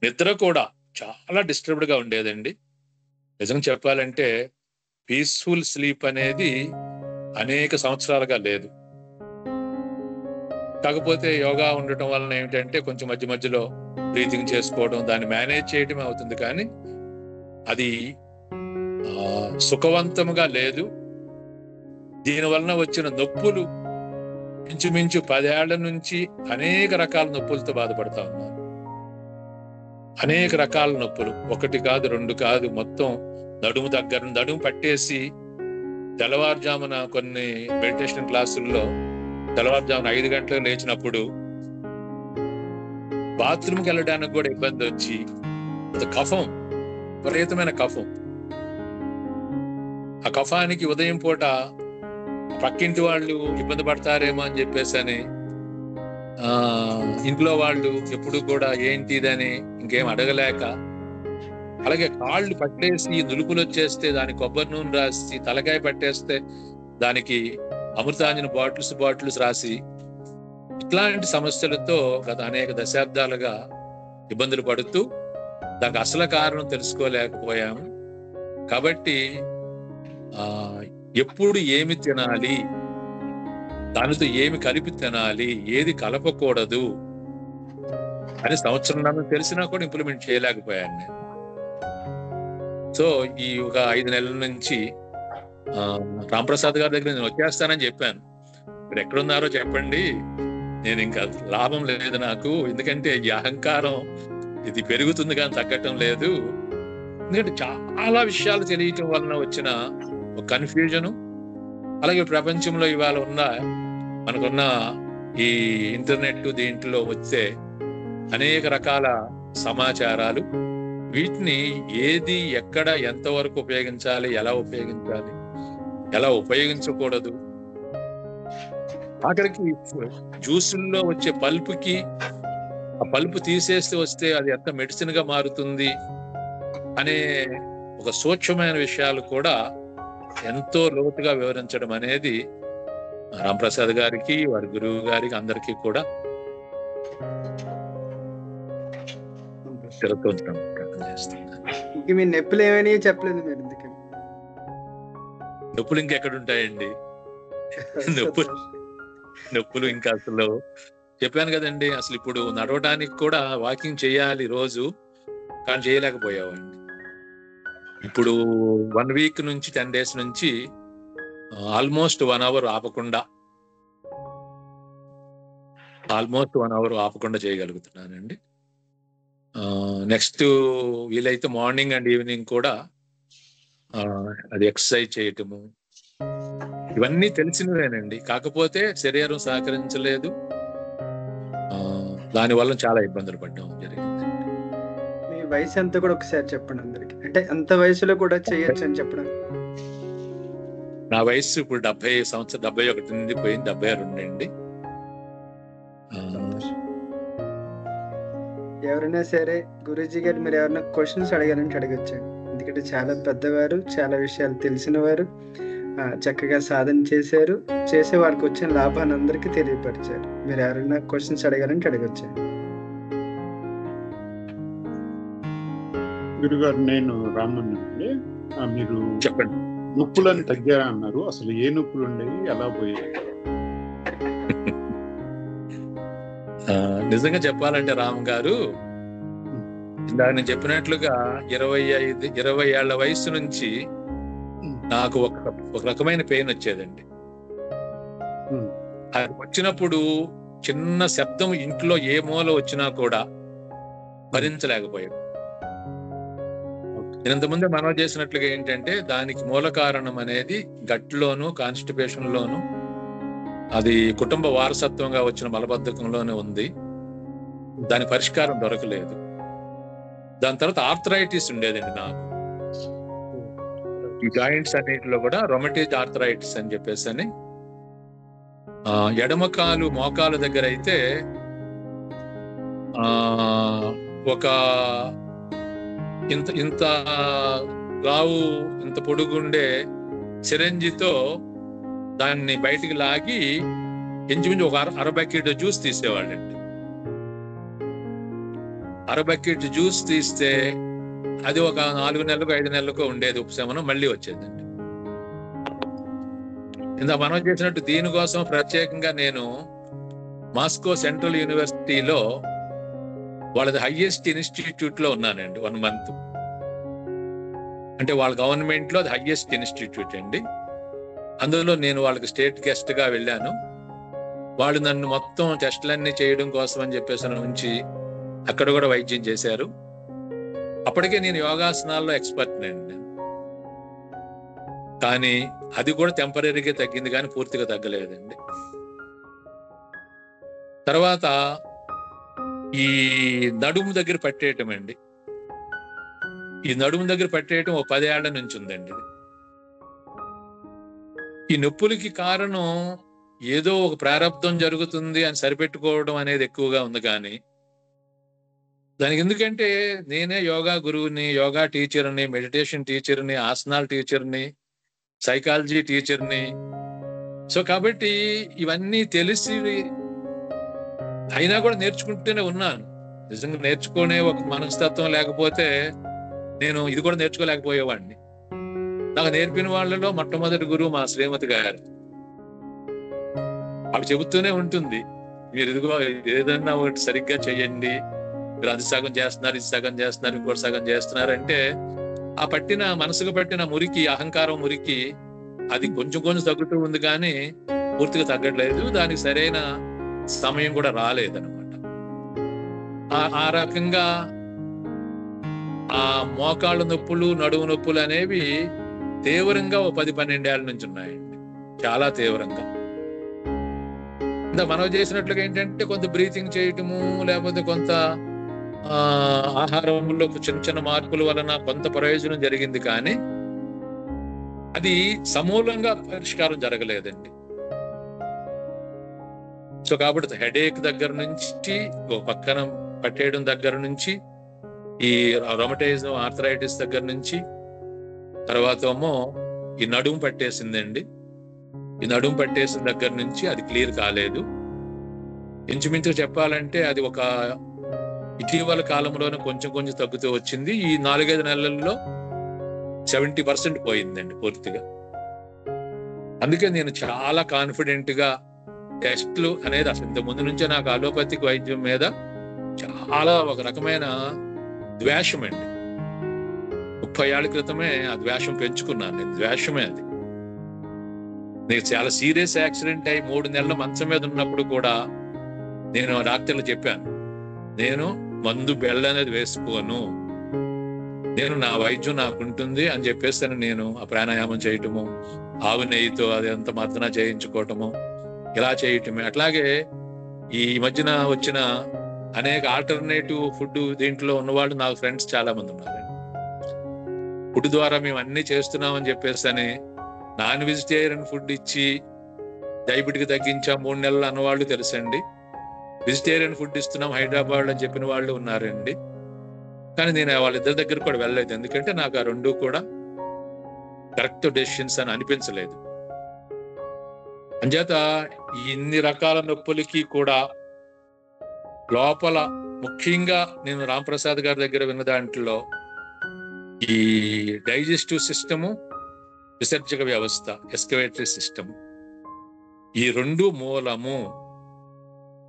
నిద్ర కూడా చాలా డిస్టర్బ్డ్ గా ఉండేదండి. నిజంగా చెప్పాలంటే పీస్ఫుల్ స్లీప్ అనేది అనేక సంవత్సరాలుగా లేదు. కాకపోతే యోగా ఉండటం వలన ఏమిటంటే కొంచెం మధ్య మధ్యలో బ్రీతింగ్ చేసుకోవడం, దాన్ని మేనేజ్ చేయటమే అవుతుంది. కానీ అది సుఖవంతముగా లేదు. దీనివలన వచ్చిన నొప్పులు ఇంచుమించు 10 ఏళ్ల నుంచి అనేక రకాల నొప్పులతో బాధపడతా ఉన్నారు. అనేక రకాల నొప్పులు, ఒకటి కాదు, రెండు కాదు, మొత్తం నడుము పట్టేసి తెల్లవారుజామున కొన్ని మెడిటేషన్ క్లాసుల్లో తెల్లవారుజామున 5 గంటలకు లేచినప్పుడు బాత్రూమ్కి వెళ్ళడానికి కూడా ఇబ్బంది వచ్చి, కఫం, విపరీతమైన కఫం. ఆ కఫానికి ఉదయం పూట పక్కింటి వాళ్ళు ఇబ్బంది పడతారేమో అని చెప్పేసి అని ఇంట్లో వాళ్ళు ఎప్పుడు కూడా ఏంటిదని ఇంకేం అడగలేక, అలాగే కాళ్ళు పట్టేసి నులుపులు వచ్చేస్తే దానికి కొబ్బరి నూనె రాసి, తలకాయ పట్టేస్తే దానికి అమృతాంజన బాటిల్స్ రాసి, ఇట్లాంటి సమస్యలతో గత అనేక దశాబ్దాలుగా ఇబ్బందులు పడుతూ దానికి అసలు కారణం తెలుసుకోలేకపోయాము. కాబట్టి ఎప్పుడు ఏమి తినాలి, దానితో ఏమి కలిపి తినాలి, ఏది కలపకూడదు అని సంవత్సరం తెలిసినా కూడా ఇంప్లిమెంట్ చేయలేకపోయాను నేను. సో ఈ ఒక 5 నెలల నుంచి రాంప్రసాద్ గారి దగ్గర నేను వచ్చేస్తానని చెప్పాను. మీరు ఎక్కడున్నారో చెప్పండి, నేను ఇంకా లాభం లేదు నాకు, ఎందుకంటే ఈ అహంకారం ఇది పెరుగుతుంది కానీ తగ్గటం లేదు. ఎందుకంటే చాలా విషయాలు తెలియటం వలన వచ్చిన ఒక కన్ఫ్యూజను, అలాగే ప్రపంచంలో ఇవాళ మనకున్న ఈ ఇంటర్నెట్ దీంట్లో వచ్చే అనేక రకాల సమాచారాలు, వీటిని ఏది ఎక్కడ ఎంతవరకు ఉపయోగించాలి, ఎలా ఉపయోగించకూడదు, ఆఖరికి జ్యూసుల్లో వచ్చే పల్పుకి ఆ పల్పు తీసేస్తే వస్తే అది ఎంత మెడిసిన్ గా మారుతుంది అనే ఒక సూక్ష్మమైన విషయాలు కూడా ఎంతో లోతుగా వివరించడం అనేది రాంప్రసాద్ గారికి, వారి గురువు గారికి, అందరికీ కూడా మీ నొప్పులు ఏమని చెప్పలేదు మీరు? నొప్పులు ఇంకెక్కడ ఉంటాయండి? నొప్పులు ఇంకా అసలు చెప్పాను కదండి, అసలు ఇప్పుడు నడవడానికి కూడా వాకింగ్ చేయాలి రోజు, కానీ చేయలేకపోయావండి. ఇప్పుడు 1 వీక్ నుంచి 10 days నుంచి ఆల్మోస్ట్ 1 hour ఆపకుండా చేయగలుగుతున్నానండి. నెక్స్ట్ వీలైతే మార్నింగ్ అండ్ ఈవినింగ్ కూడా అది ఎక్సర్సైజ్ చేయటము, ఇవన్నీ తెలిసినవేనండి. కాకపోతే శరీరం సహకరించలేదు, దానివల్ల చాలా ఇబ్బందులు పడ్డం జరిగింది. మీ వయసు ఎంత కూడా ఒకసారి చెప్పండి అందరికి, అంటే అంత వయసులో కూడా చేయొచ్చు అని చెప్పడం. నా వయసు ఇప్పుడు 71 నుండి పోయింది, 72 అండి. ఎవరైనా సరే గురూజీ గారు మీరు ఎవరైనా క్వశ్చన్స్ అడగాలంటే అడగచ్చండి, ఎందుకంటే చాలా పెద్దవారు, చాలా విషయాలు తెలిసిన వారు, చక్కగా సాధన చేసే వారికి వచ్చిన లాభాన్ని అందరికీ తెలియపరిచారు. మీరు ఎవరైనా క్వశ్చన్స్ అడగాలంటే అడగచ్చండి. గురుగారు, నేను రామన్ అండి. మీరు చెప్పండి. నొప్పులను తగ్గారా అన్నారు, అసలు ఏ నొప్పులు ఉండేవి, ఎలా పోయాయి? నిజంగా చెప్పాలంటే రామ్ గారు, ఇందాక నేను చెప్పినట్లుగా 20 ఏళ్ల వయసు నుంచి నాకు ఒక రకమైన పెయిన్ వచ్చేదండి. అది వచ్చినప్పుడు చిన్న శబ్దం ఇంట్లో ఏ మూల వచ్చినా కూడా భరించలేకపోయాడు. నేను ఇంతకుముందే మనవి చేసినట్లుగా ఏంటంటే దానికి మూల కారణం అనేది గట్లోను కాన్స్టిపేషన్ లోను, అది కుటుంబ వారసత్వంగా వచ్చిన మలబద్ధకంలోనే ఉంది. దాని పరిష్కారం దొరకలేదు. దాని తర్వాత ఆర్థరైటిస్ ఉండేదండి నాకు. ఈ జాయింట్స్ అన్నిటిలో కూడా రొమటేజ్ ఆర్థరైటిస్ అని చెప్పేసి అని, ఎడమ కాలు మోకాలు దగ్గర అయితే ఒక ఇంత లావు ఇంత పొడుగుండే సిరంజితో దాన్ని బయటికి లాగి ఇంచుమించు ఒక అర బకెట్ జ్యూస్ తీసేవాళ్ళండి. అర బకెట్ జ్యూస్ తీస్తే అది ఒక 4 నెలలకు 5 నెలలకు ఉండేది ఉపశమనం, మళ్ళీ వచ్చేదండి. ఇంత మనం చేసినట్టు దీనికోసం ప్రత్యేకంగా నేను మాస్కో సెంట్రల్ యూనివర్సిటీలో వాళ్ళది హైయెస్ట్ ఇన్స్టిట్యూట్ లో ఉన్నానండి 1 month. అంటే వాళ్ళ గవర్నమెంట్ లో అది హైయెస్ట్ ఇన్స్టిట్యూట్ అండి. అందులో నేను వాళ్ళకి స్టేట్ గెస్ట్ గా వెళ్ళాను. వాళ్ళు నన్ను మొత్తం టెస్టులన్నీ చేయడం కోసం అని చెప్పేసి ఉంచి అక్కడ కూడా వైద్యం చేశారు. అప్పటికే నేను యోగాసనాల్లో ఎక్స్పర్ట్ అండి. కానీ అది కూడా టెంపరీగా తగ్గింది, కానీ పూర్తిగా తగ్గలేదండి. తర్వాత ఈ నడుము దగ్గర పట్టేయటం అండి. ఈ నడుము దగ్గర పట్టేయటం 10 ఏళ్ల నుంచి ఉందండి. ఈ నొప్పులకి కారణం ఏదో ఒక ప్రారంధం జరుగుతుంది అని సరిపెట్టుకోవడం అనేది ఎక్కువగా ఉంది. కానీ దానికి ఎందుకంటే నేనే యోగా గురువుని, యోగా టీచర్ని, మెడిటేషన్ టీచర్ని, ఆసనాల టీచర్ని, సైకాలజీ టీచర్ని. సో కాబట్టి ఇవన్నీ తెలిసి అయినా కూడా నేర్చుకుంటూనే ఉన్నాను. నిజంగా నేర్చుకునే ఒక మనస్తత్వం లేకపోతే నేను ఇది కూడా నేర్చుకోలేకపోయేవాడిని. నాకు నేర్పిన వాళ్ళలో మొట్టమొదటి గురువు మా శ్రీమతి గారు. ఆవిడ చెబుతూనే ఉంటుంది, మీరు ఇదిగో ఏదన్నా ఒకటి సరిగ్గా చెయ్యండి, మీరు అది సగం చేస్తున్నారు, ఇది సగం చేస్తున్నారు, ఇంకోటి సగం చేస్తున్నారు అంటే ఆ పట్టిన మనసుకు పట్టిన మురికి, అహంకారం మురికి అది కొంచెం కొంచెం తగ్గుతూ ఉంది, కానీ పూర్తిగా తగ్గట్లేదు. దానికి సరైన సమయం కూడా రాలేదన్నమాట. ఆ రకంగా ఆ మోకాళ్ళ నొప్పులు, నడుము నొప్పులు అనేవి తీవ్రంగా 10-12 ఏళ్ల నుంచి ఉన్నాయండి, చాలా తీవ్రంగా. ఇంత మనం చేసినట్లుగా ఏంటంటే కొంత బ్రీతింగ్ చేయటము, లేకపోతే కొంత ఆహారంలో చిన్న చిన్న మార్పుల వలన కొంత ప్రయోజనం జరిగింది, కానీ అది సమూలంగా పరిష్కారం జరగలేదండి. సో కాబట్టి హెడేక్ దగ్గర నుంచి, పక్కన పట్టేయడం దగ్గర నుంచి, ఈ రొమటైజం ఆర్థరైటిస్ దగ్గర నుంచి, తర్వాత ఏమో ఈ నడుము పట్టేసిందండి. ఈ నడుము పట్టేసిన దగ్గర నుంచి అది క్లియర్ కాలేదు. ఇంచుమించు చెప్పాలంటే అది ఒక ఇటీవల కాలంలోనే కొంచెం కొంచెం తగ్గుతూ వచ్చింది. ఈ 4-5 నెలల్లో 70% పోయిందండి పూర్తిగా. అందుకే నేను చాలా కాన్ఫిడెంట్ గా టెస్ట్లు అనేది అసలు ఇంత ముందు నుంచే నాకు అలోపతిక్ వైద్యం మీద చాలా ఒక రకమైన ద్వేషం అండి. 30 ఏళ్ల క్రితమే ఆ ద్వేషం పెంచుకున్నాను నేను. ద్వేషమే అది. నేను చాలా సీరియస్ యాక్సిడెంట్ అయి 3 నెలల మంచం మీద ఉన్నప్పుడు కూడా నేను డాక్టర్లు చెప్పాను, నేను మందు బెల్ల అనేది వేసుకోను, నేను నా వైద్యం నాకుంటుంది అని చెప్పేసి నేను ఆ ప్రాణాయామం చేయటము, ఆవు నెయ్యితో అదంతా మర్దన చేయించుకోవటము, ఇలా చేయటమే. అట్లాగే ఈ మధ్యన వచ్చిన అనేక ఆల్టర్నేటివ్ ఫుడ్ దీంట్లో ఉన్నవాళ్ళు నాకు ఫ్రెండ్స్ చాలా మంది ఉన్నారండి. ఫుడ్ ద్వారా మేము అన్ని చేస్తున్నామని చెప్పేసి అని నాన్ వెజిటేరియన్ ఫుడ్ ఇచ్చి డయాబెటిక్ తగ్గించాం 3 నెలలు అన్నవాళ్ళు తెలుసండి. వెజిటేరియన్ ఫుడ్ ఇస్తున్నాం హైదరాబాద్ అని చెప్పిన వాళ్ళు ఉన్నారండి. కానీ నేను వాళ్ళిద్దరి దగ్గర కూడా వెళ్ళలేదు, ఎందుకంటే నాకు ఆ 2 కూడా కరెక్ట్ డెసిషన్స్ అని అనిపించలేదు. అంచేత ఇన్ని రకాల నొప్పులకి కూడా లోపల ముఖ్యంగా నేను రాంప్రసాద్ గారి దగ్గర విన్న దాంట్లో ఈ డైజెస్టివ్ సిస్టము, విసర్జక వ్యవస్థ, ఎస్కవేటరీ సిస్టమ్, ఈ 2 మూలము.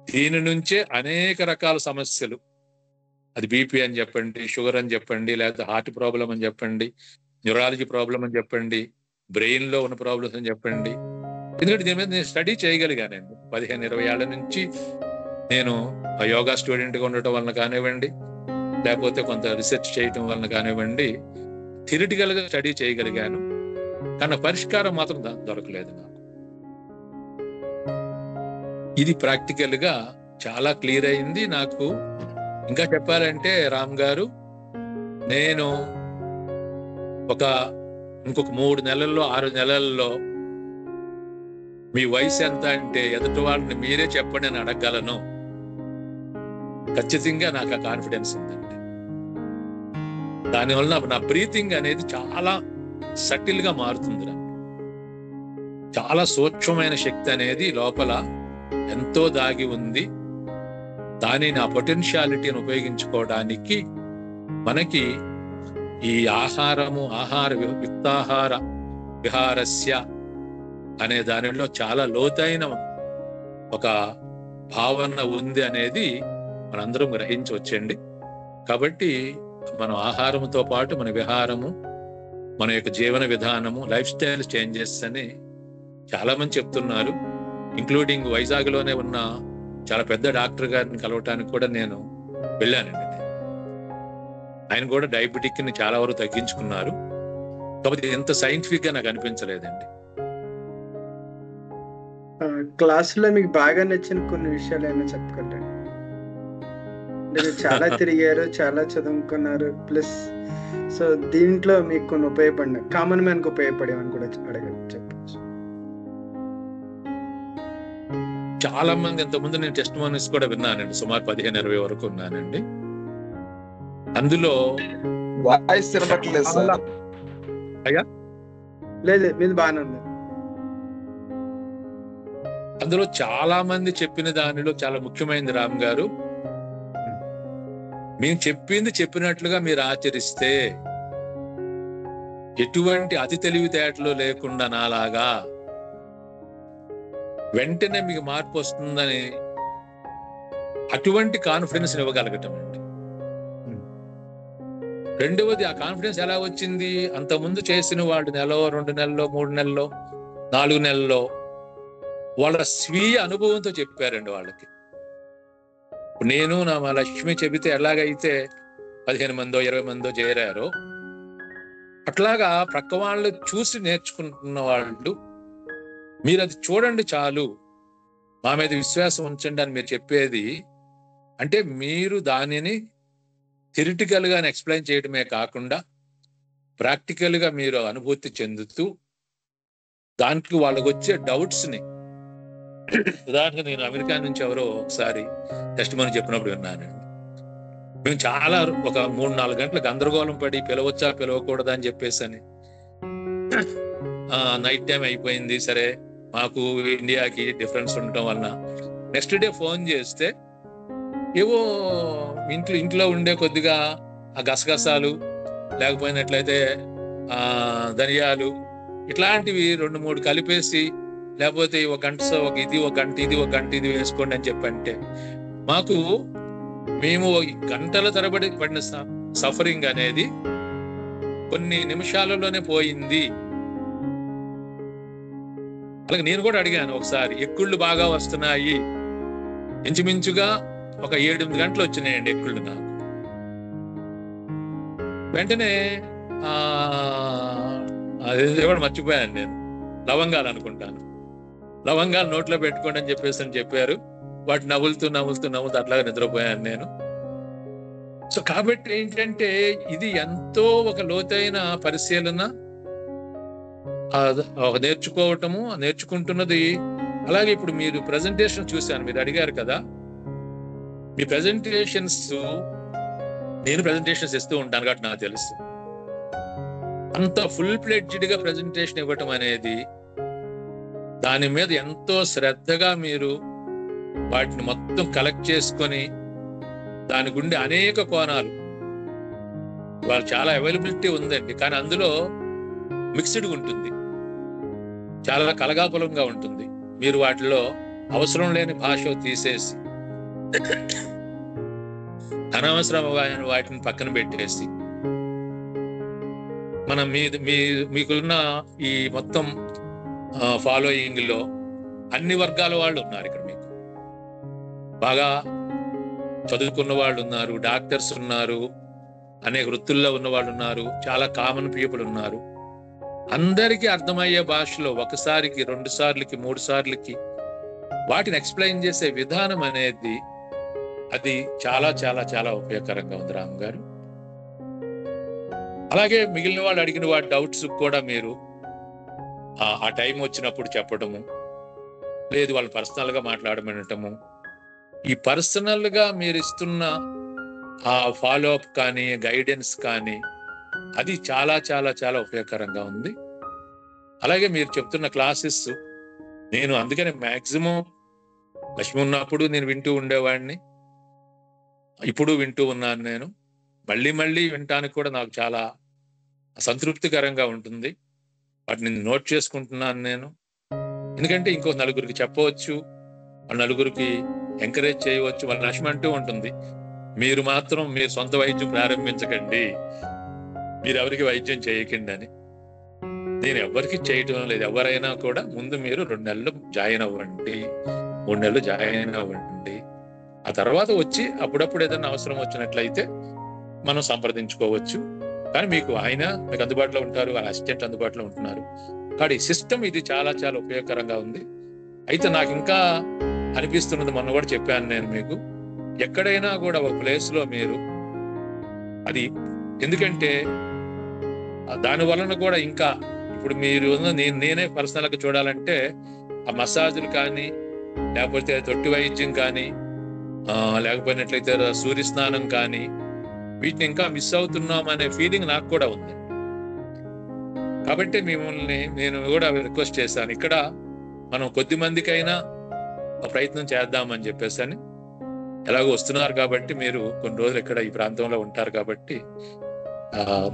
దీని నుంచే అనేక రకాల సమస్యలు, అది బీపీ అని చెప్పండి, షుగర్ అని చెప్పండి, లేకపోతే హార్ట్ ప్రాబ్లం అని చెప్పండి, న్యూరాలజీ ప్రాబ్లం అని చెప్పండి, బ్రెయిన్ లో ఉన్న ప్రాబ్లమ్స్ అని చెప్పండి. ఎందుకంటే దీని మీద నేను స్టడీ చేయగలిగానండి. 15-20 ఏళ్ల నుంచి నేను యోగా స్టూడెంట్ గా ఉండటం వలన కానివ్వండి, లేకపోతే కొంత రీసెర్చ్ చేయటం వలన కానివ్వండి, థియరిటికల్ గా స్టడీ చేయగలిగాను. కానీ పరిష్కారం మాత్రం దొరకలేదు నాకు. ఇది ప్రాక్టికల్ గా చాలా క్లియర్ అయింది నాకు. ఇంకా చెప్పాలంటే రామ్ గారు, నేను ఇంకొక 3 నెలల్లో 6 నెలల్లో మీ వయసు ఎంత అంటే ఎదుటి వాళ్ళని మీరే చెప్పండి అని అడగగలను. ఖచ్చితంగా నాకు ఆ కాన్ఫిడెన్స్ ఉందండి. దానివల్ల నా బ్రీతింగ్ అనేది చాలా సటిల్ గా మారుతుంది. చాలా సూక్ష్మమైన శక్తి అనేది లోపల ఎంతో దాగి ఉంది. దానిని ఆ పొటెన్షియాలిటీని ఉపయోగించుకోవడానికి మనకి ఈ యుక్తాహార విహారస్య అనే దానిలో చాలా లోతైన ఒక భావన ఉంది అనేది మనందరం గ్రహించవచ్చండి. కాబట్టి మనం ఆహారంతో పాటు మన విహారము, మన యొక్క జీవన విధానము, లైఫ్ స్టైల్ చేంజెస్ అని చాలా మంది చెప్తున్నారు. ఇంక్లూడింగ్ వైజాగ్ లోనే ఉన్న చాలా పెద్ద డాక్టర్ గారిని కలవటానికి కూడా నేను వెళ్ళానండి. ఆయన కూడా డయాబెటిక్ ని చాలా వరకు తగ్గించుకున్నారు. కాబట్టి ఎంత సైంటిఫిక్ గా నాకు అనిపించలేదండి. క్లాసులో మీకు బాగా నచ్చిన కొన్ని విషయాలు ఏమైనా చెప్పగలరా? మీరు చాలా తిరిగారు, చాలా చదువుకున్నారు, ప్లస్ సో దీంట్లో మీకు కొన్ని ఉపయోగపడిన, కామన్ మ్యాన్ కి ఉపయోగపడేవని కూడా చెప్పచ్చు. చాలా మంది ఇంతకుముందు నేను టెస్టిమోనీస్ కూడా విన్నానండి. సుమారు 15-20 వరకు ఉన్నానండి. అందులో వాయిస్ తినట్లేదు సార్. అయ్యా లేదు, మీరు బాగానే ఉంది. అందులో చాలా మంది చెప్పిన దానిలో చాలా ముఖ్యమైనది రామ్ గారు, మేము చెప్పినట్లుగా మీరు ఆచరిస్తే ఎటువంటి అతి తెలివితేటలు లేకుండా నాలాగా వెంటనే మీకు మార్పు వస్తుందని అటువంటి కాన్ఫిడెన్స్ ఇవ్వగలగటం అండి. రెండవది, ఆ కాన్ఫిడెన్స్ ఎలా వచ్చింది? అంతకుముందు చేసిన వాళ్ళు 1 నెల, 2 నెలల్లో, 3 నెలల్లో, 4 నెలల్లో వాళ్ళ స్వీయ అనుభవంతో చెప్పారండి వాళ్ళకి. నేను మా లక్ష్మి చెబితే ఎలాగైతే 15 మందో 20 మందో చేరారో, అట్లాగా ప్రక్క వాళ్ళు చూసి నేర్చుకుంటున్న వాళ్ళు, మీరు అది చూడండి చాలు, మా మీద విశ్వాసం ఉంచండి అని మీరు చెప్పేది అంటే, మీరు దానిని థియరిటికల్ గా ఎక్స్ప్లెయిన్ చేయడమే కాకుండా ప్రాక్టికల్ గా మీరు అనుభూతి చెందుతూ దానికి వాళ్ళకి వచ్చే డౌట్స్ ని, ఉదాహరణకు నేను అమెరికా నుంచి ఎవరో ఒకసారి టెస్టిమోనీ చెప్పినప్పుడు విన్నానండి. మేము చాలా ఒక 3-4 గంటల గందరగోళం పడి పిలవచ్చా పిలవకూడదా అని చెప్పేసి నైట్ టైం అయిపోయింది. సరే, మాకు ఇండియాకి డిఫరెన్స్ ఉండటం వలన నెక్స్ట్ డే ఫోన్ చేస్తే ఏవో ఇంట్లో ఉండే కొద్దిగా ఆ గసగసాలు, లేకపోయినట్లయితే ధనియాలు, ఇట్లాంటివి 2-3 కలిపేసి, లేకపోతే ఒక గంట ఇది వేసుకోండి అని చెప్పంటే, మేము గంటల తరబడి పడిన సఫరింగ్ అనేది కొన్ని నిమిషాలలోనే పోయింది. అలాగే నేను కూడా అడిగాను ఒకసారి, ఎక్కుళ్ళు బాగా వస్తున్నాయి, ఇంచుమించుగా ఒక 7-8 గంటలు వచ్చినాయండి ఎక్కుళ్ళు నాకు. వెంటనే అది కూడా మర్చిపోయాను నేను, లవంగాలు అనుకుంటాను, లవంగాలు నోట్లో పెట్టుకోండి అని చెప్పారు. వాటి నవ్వులుతూ అట్లాగా నిద్రపోయాను నేను. సో కాబట్టి ఏంటంటే, ఇది ఎంతో ఒక లోతైన పరిశీలన, నేర్చుకోవటము, నేర్చుకుంటున్నది. అలాగే ఇప్పుడు మీరు ప్రెజెంటేషన్ చూశాను, మీరు అడిగారు కదా, మీ ప్రెజెంటేషన్స్, నేను ప్రెజెంటేషన్స్ ఇస్తూ ఉంటాను కాబట్టి నాకు తెలుసు. అంత ఫుల్ ఫ్లెడ్జ్డ్ గా ప్రెజెంటేషన్ ఇవ్వటం అనేది, దాని మీద ఎంతో శ్రద్ధగా మీరు వాటిని మొత్తం కలెక్ట్ చేసుకొని, దాని గుండి అనేక కోణాలు, వాళ్ళు చాలా అవైలబిలిటీ ఉందండి, కానీ అందులో మిక్స్డ్గా ఉంటుంది, చాలా కలగాపులంగా ఉంటుంది. మీరు వాటిలో అవసరం లేని భాష తీసేసి, అనవసరం వాటిని పక్కన పెట్టేసి, మనం మీకున్న ఈ మొత్తం ఫాలోయింగ్ లో అన్ని వర్గాల వాళ్ళు ఉన్నారు ఇక్కడ. మీకు బాగా చదువుకున్న వాళ్ళు ఉన్నారు, డాక్టర్స్ ఉన్నారు, అనేక వృత్తుల్లో ఉన్న వాళ్ళు ఉన్నారు, చాలా కామన్ పీపుల్ ఉన్నారు. అందరికీ అర్థమయ్యే భాషలో ఒకసారికి, 2 సార్లకి, 3 సార్లకి వాటిని ఎక్స్ప్లెయిన్ చేసే విధానం అనేది అది చాలా చాలా చాలా ఉపయోగకరంగా ఉంది రామ్ గారు. అలాగే మిగిలిన వాళ్ళు అడిగిన వాటి డౌట్స్ కూడా మీరు ఆ టైం వచ్చినప్పుడు చెప్పడము, లేదు వాళ్ళు పర్సనల్ గా మాట్లాడమనటము, ఈ పర్సనల్ గా మీరు ఇస్తున్న ఆ ఫాలో అప్ కానీ గైడెన్స్ కానీ అది చాలా చాలా చాలా ఉపయోగకరంగా ఉంది. అలాగే మీరు చెప్తున్న క్లాసెస్ నేను అందుకనే మ్యాక్సిమం లక్ష్మి ఉన్నప్పుడు నేను వింటూ ఉండేవాడిని, ఇప్పుడు వింటూ ఉన్నాను. నేను మళ్ళీ మళ్ళీ వినటానికి కూడా నాకు చాలా సంతృప్తికరంగా ఉంటుంది. వాటిని నోట్ చేసుకుంటున్నాను నేను. ఎందుకంటే ఇంకో నలుగురికి చెప్పవచ్చు, వాళ్ళ నలుగురికి ఎంకరేజ్ చేయవచ్చు. వాళ్ళ లక్ష్మి అంటూ ఉంటుంది, మీరు మాత్రం మీరు సొంత వైద్యం ప్రారంభించకండి, మీరు ఎవరికి వైద్యం చేయకండి అని. నేను ఎవరికి చేయటం లేదు. ఎవరైనా కూడా ముందు మీరు 2 నెలలు జాయిన్ అవ్వండి, 3 నెలలు జాయిన్ అవ్వండి. ఆ తర్వాత వచ్చి అప్పుడప్పుడు ఏదైనా అవసరం వచ్చినట్లయితే మనం సంప్రదించుకోవచ్చు. కానీ మీకు అందుబాటులో ఉంటారు, వాళ్ళ అసిస్టెంట్ అందుబాటులో ఉంటున్నారు. కాబట్టి ఈ సిస్టమ్ ఇది చాలా చాలా ఉపయోగకరంగా ఉంది. అయితే నాకు ఇంకా అనిపిస్తున్నది, మొన్న కూడా చెప్పాను నేను మీకు, ఎక్కడైనా కూడా ఒక ప్లేస్ లో మీరు అది, ఎందుకంటే దాని వలన కూడా ఇంకా ఇప్పుడు మీరు నేనే పర్సనల్ గా చూడాలంటే ఆ మసాజులు కానీ, లేకపోతే తొట్టి వైద్యం కానీ, లేకపోయినట్లయితే సూర్య స్నానం కానీ, వీటిని ఇంకా మిస్ అవుతున్నాం అనే ఫీలింగ్ నాకు కూడా ఉంది. కాబట్టి నేను కూడా రిక్వెస్ట్ చేశాను, ఇక్కడ మనం కొద్ది మందికైనా ప్రయత్నం చేద్దామని చెప్పేసి అని. ఎలాగో వస్తున్నారు కాబట్టి మీరు కొన్ని రోజులు ఇక్కడ ఈ ప్రాంతంలో ఉంటారు కాబట్టి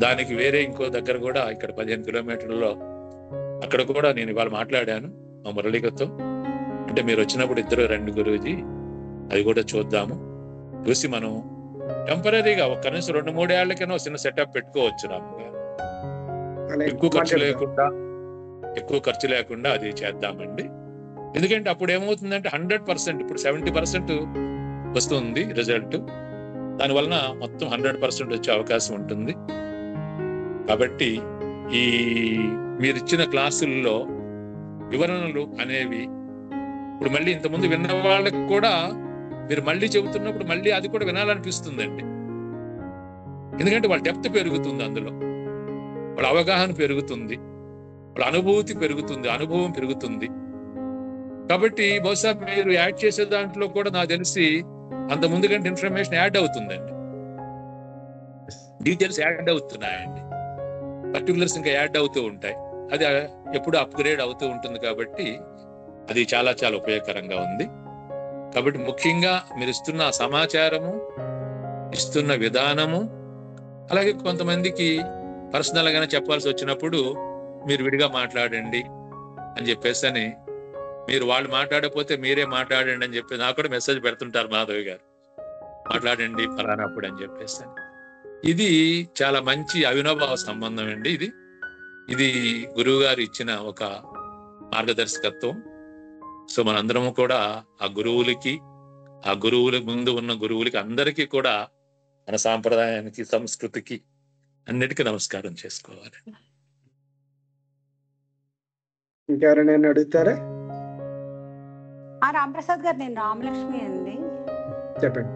దానికి వేరే ఇంకో దగ్గర కూడా ఇక్కడ 15 కిలోమీటర్లలో అక్కడ కూడా నేను ఇవాళ మాట్లాడాను మా మురళికతో. అంటే మీరు వచ్చినప్పుడు ఇద్దరు రండి గురూజీ, అది కూడా చూద్దాము, చూసి మనం టెంపరీగా కనీసం 2-3 ఏళ్లకైనా చిన్న సెటప్ పెట్టుకోవచ్చు రాము గారు. ఎక్కువ ఖర్చు లేకుండా అది చేద్దామండి. ఎందుకంటే అప్పుడు ఏమవుతుందంటే 100%, ఇప్పుడు 70% వస్తుంది రిజల్ట్, దానివలన మొత్తం 100% వచ్చే అవకాశం ఉంటుంది. కాబట్టి ఈ మీరిచ్చిన క్లాసుల్లో వివరణలు అనేవి ఇప్పుడు మళ్ళీ ఇంతకుముందు విన్న వాళ్ళకి కూడా మీరు మళ్ళీ చెబుతున్నప్పుడు మళ్ళీ అది కూడా వినాలనిపిస్తుందండి. ఎందుకంటే వాళ్ళ డెప్త్ పెరుగుతుంది, అందులో వాళ్ళ అవగాహన పెరుగుతుంది, వాళ్ళ అనుభూతి పెరుగుతుంది, అనుభవం పెరుగుతుంది. కాబట్టి బహుశా మీరు యాడ్ చేసే దాంట్లో కూడా నాకు తెలిసి అంత ముందు కంటే ఇన్ఫర్మేషన్ యాడ్ అవుతుందండి, డీటెయిల్స్ యాడ్ అవుతున్నాయండి, పర్టికులర్స్ ఇంకా యాడ్ అవుతూ ఉంటాయి. అది ఎప్పుడు అప్గ్రేడ్ అవుతూ ఉంటుంది. కాబట్టి అది చాలా చాలా ఉపయోగకరంగా ఉంది. కాబట్టి ముఖ్యంగా మీరు ఇస్తున్న సమాచారము, ఇస్తున్న విధానము, అలాగే కొంతమందికి పర్సనల్ గానే చెప్పాల్సి వచ్చినప్పుడు మీరు విడిగా మాట్లాడండి అని చెప్పేసి అని, మీరు వాళ్ళు మాట్లాడకపోతే మీరే మాట్లాడండి అని చెప్పి నాకు కూడా మెసేజ్ పెడుతుంటారు మాధవి గారు, మాట్లాడండి ఫలానప్పుడు అని చెప్పేసి. ఇది చాలా మంచి అవినాభావ సంబంధం అండి. ఇది గురువు గారు ఇచ్చిన ఒక మార్గదర్శకత్వం. సో మనందరము కూడా ఆ గురువులకి, ఆ గురువుల ముందు ఉన్న గురువులకి అందరికీ కూడా మన సాంప్రదాయానికి, సంస్కృతికి అన్నిటికీ నమస్కారం చేసుకోవాలి. ఇంకెవరైనా అడుగుతారా? రామప్రసాద్ గారు, నేను రామలక్ష్మి అండి. చెప్పండి.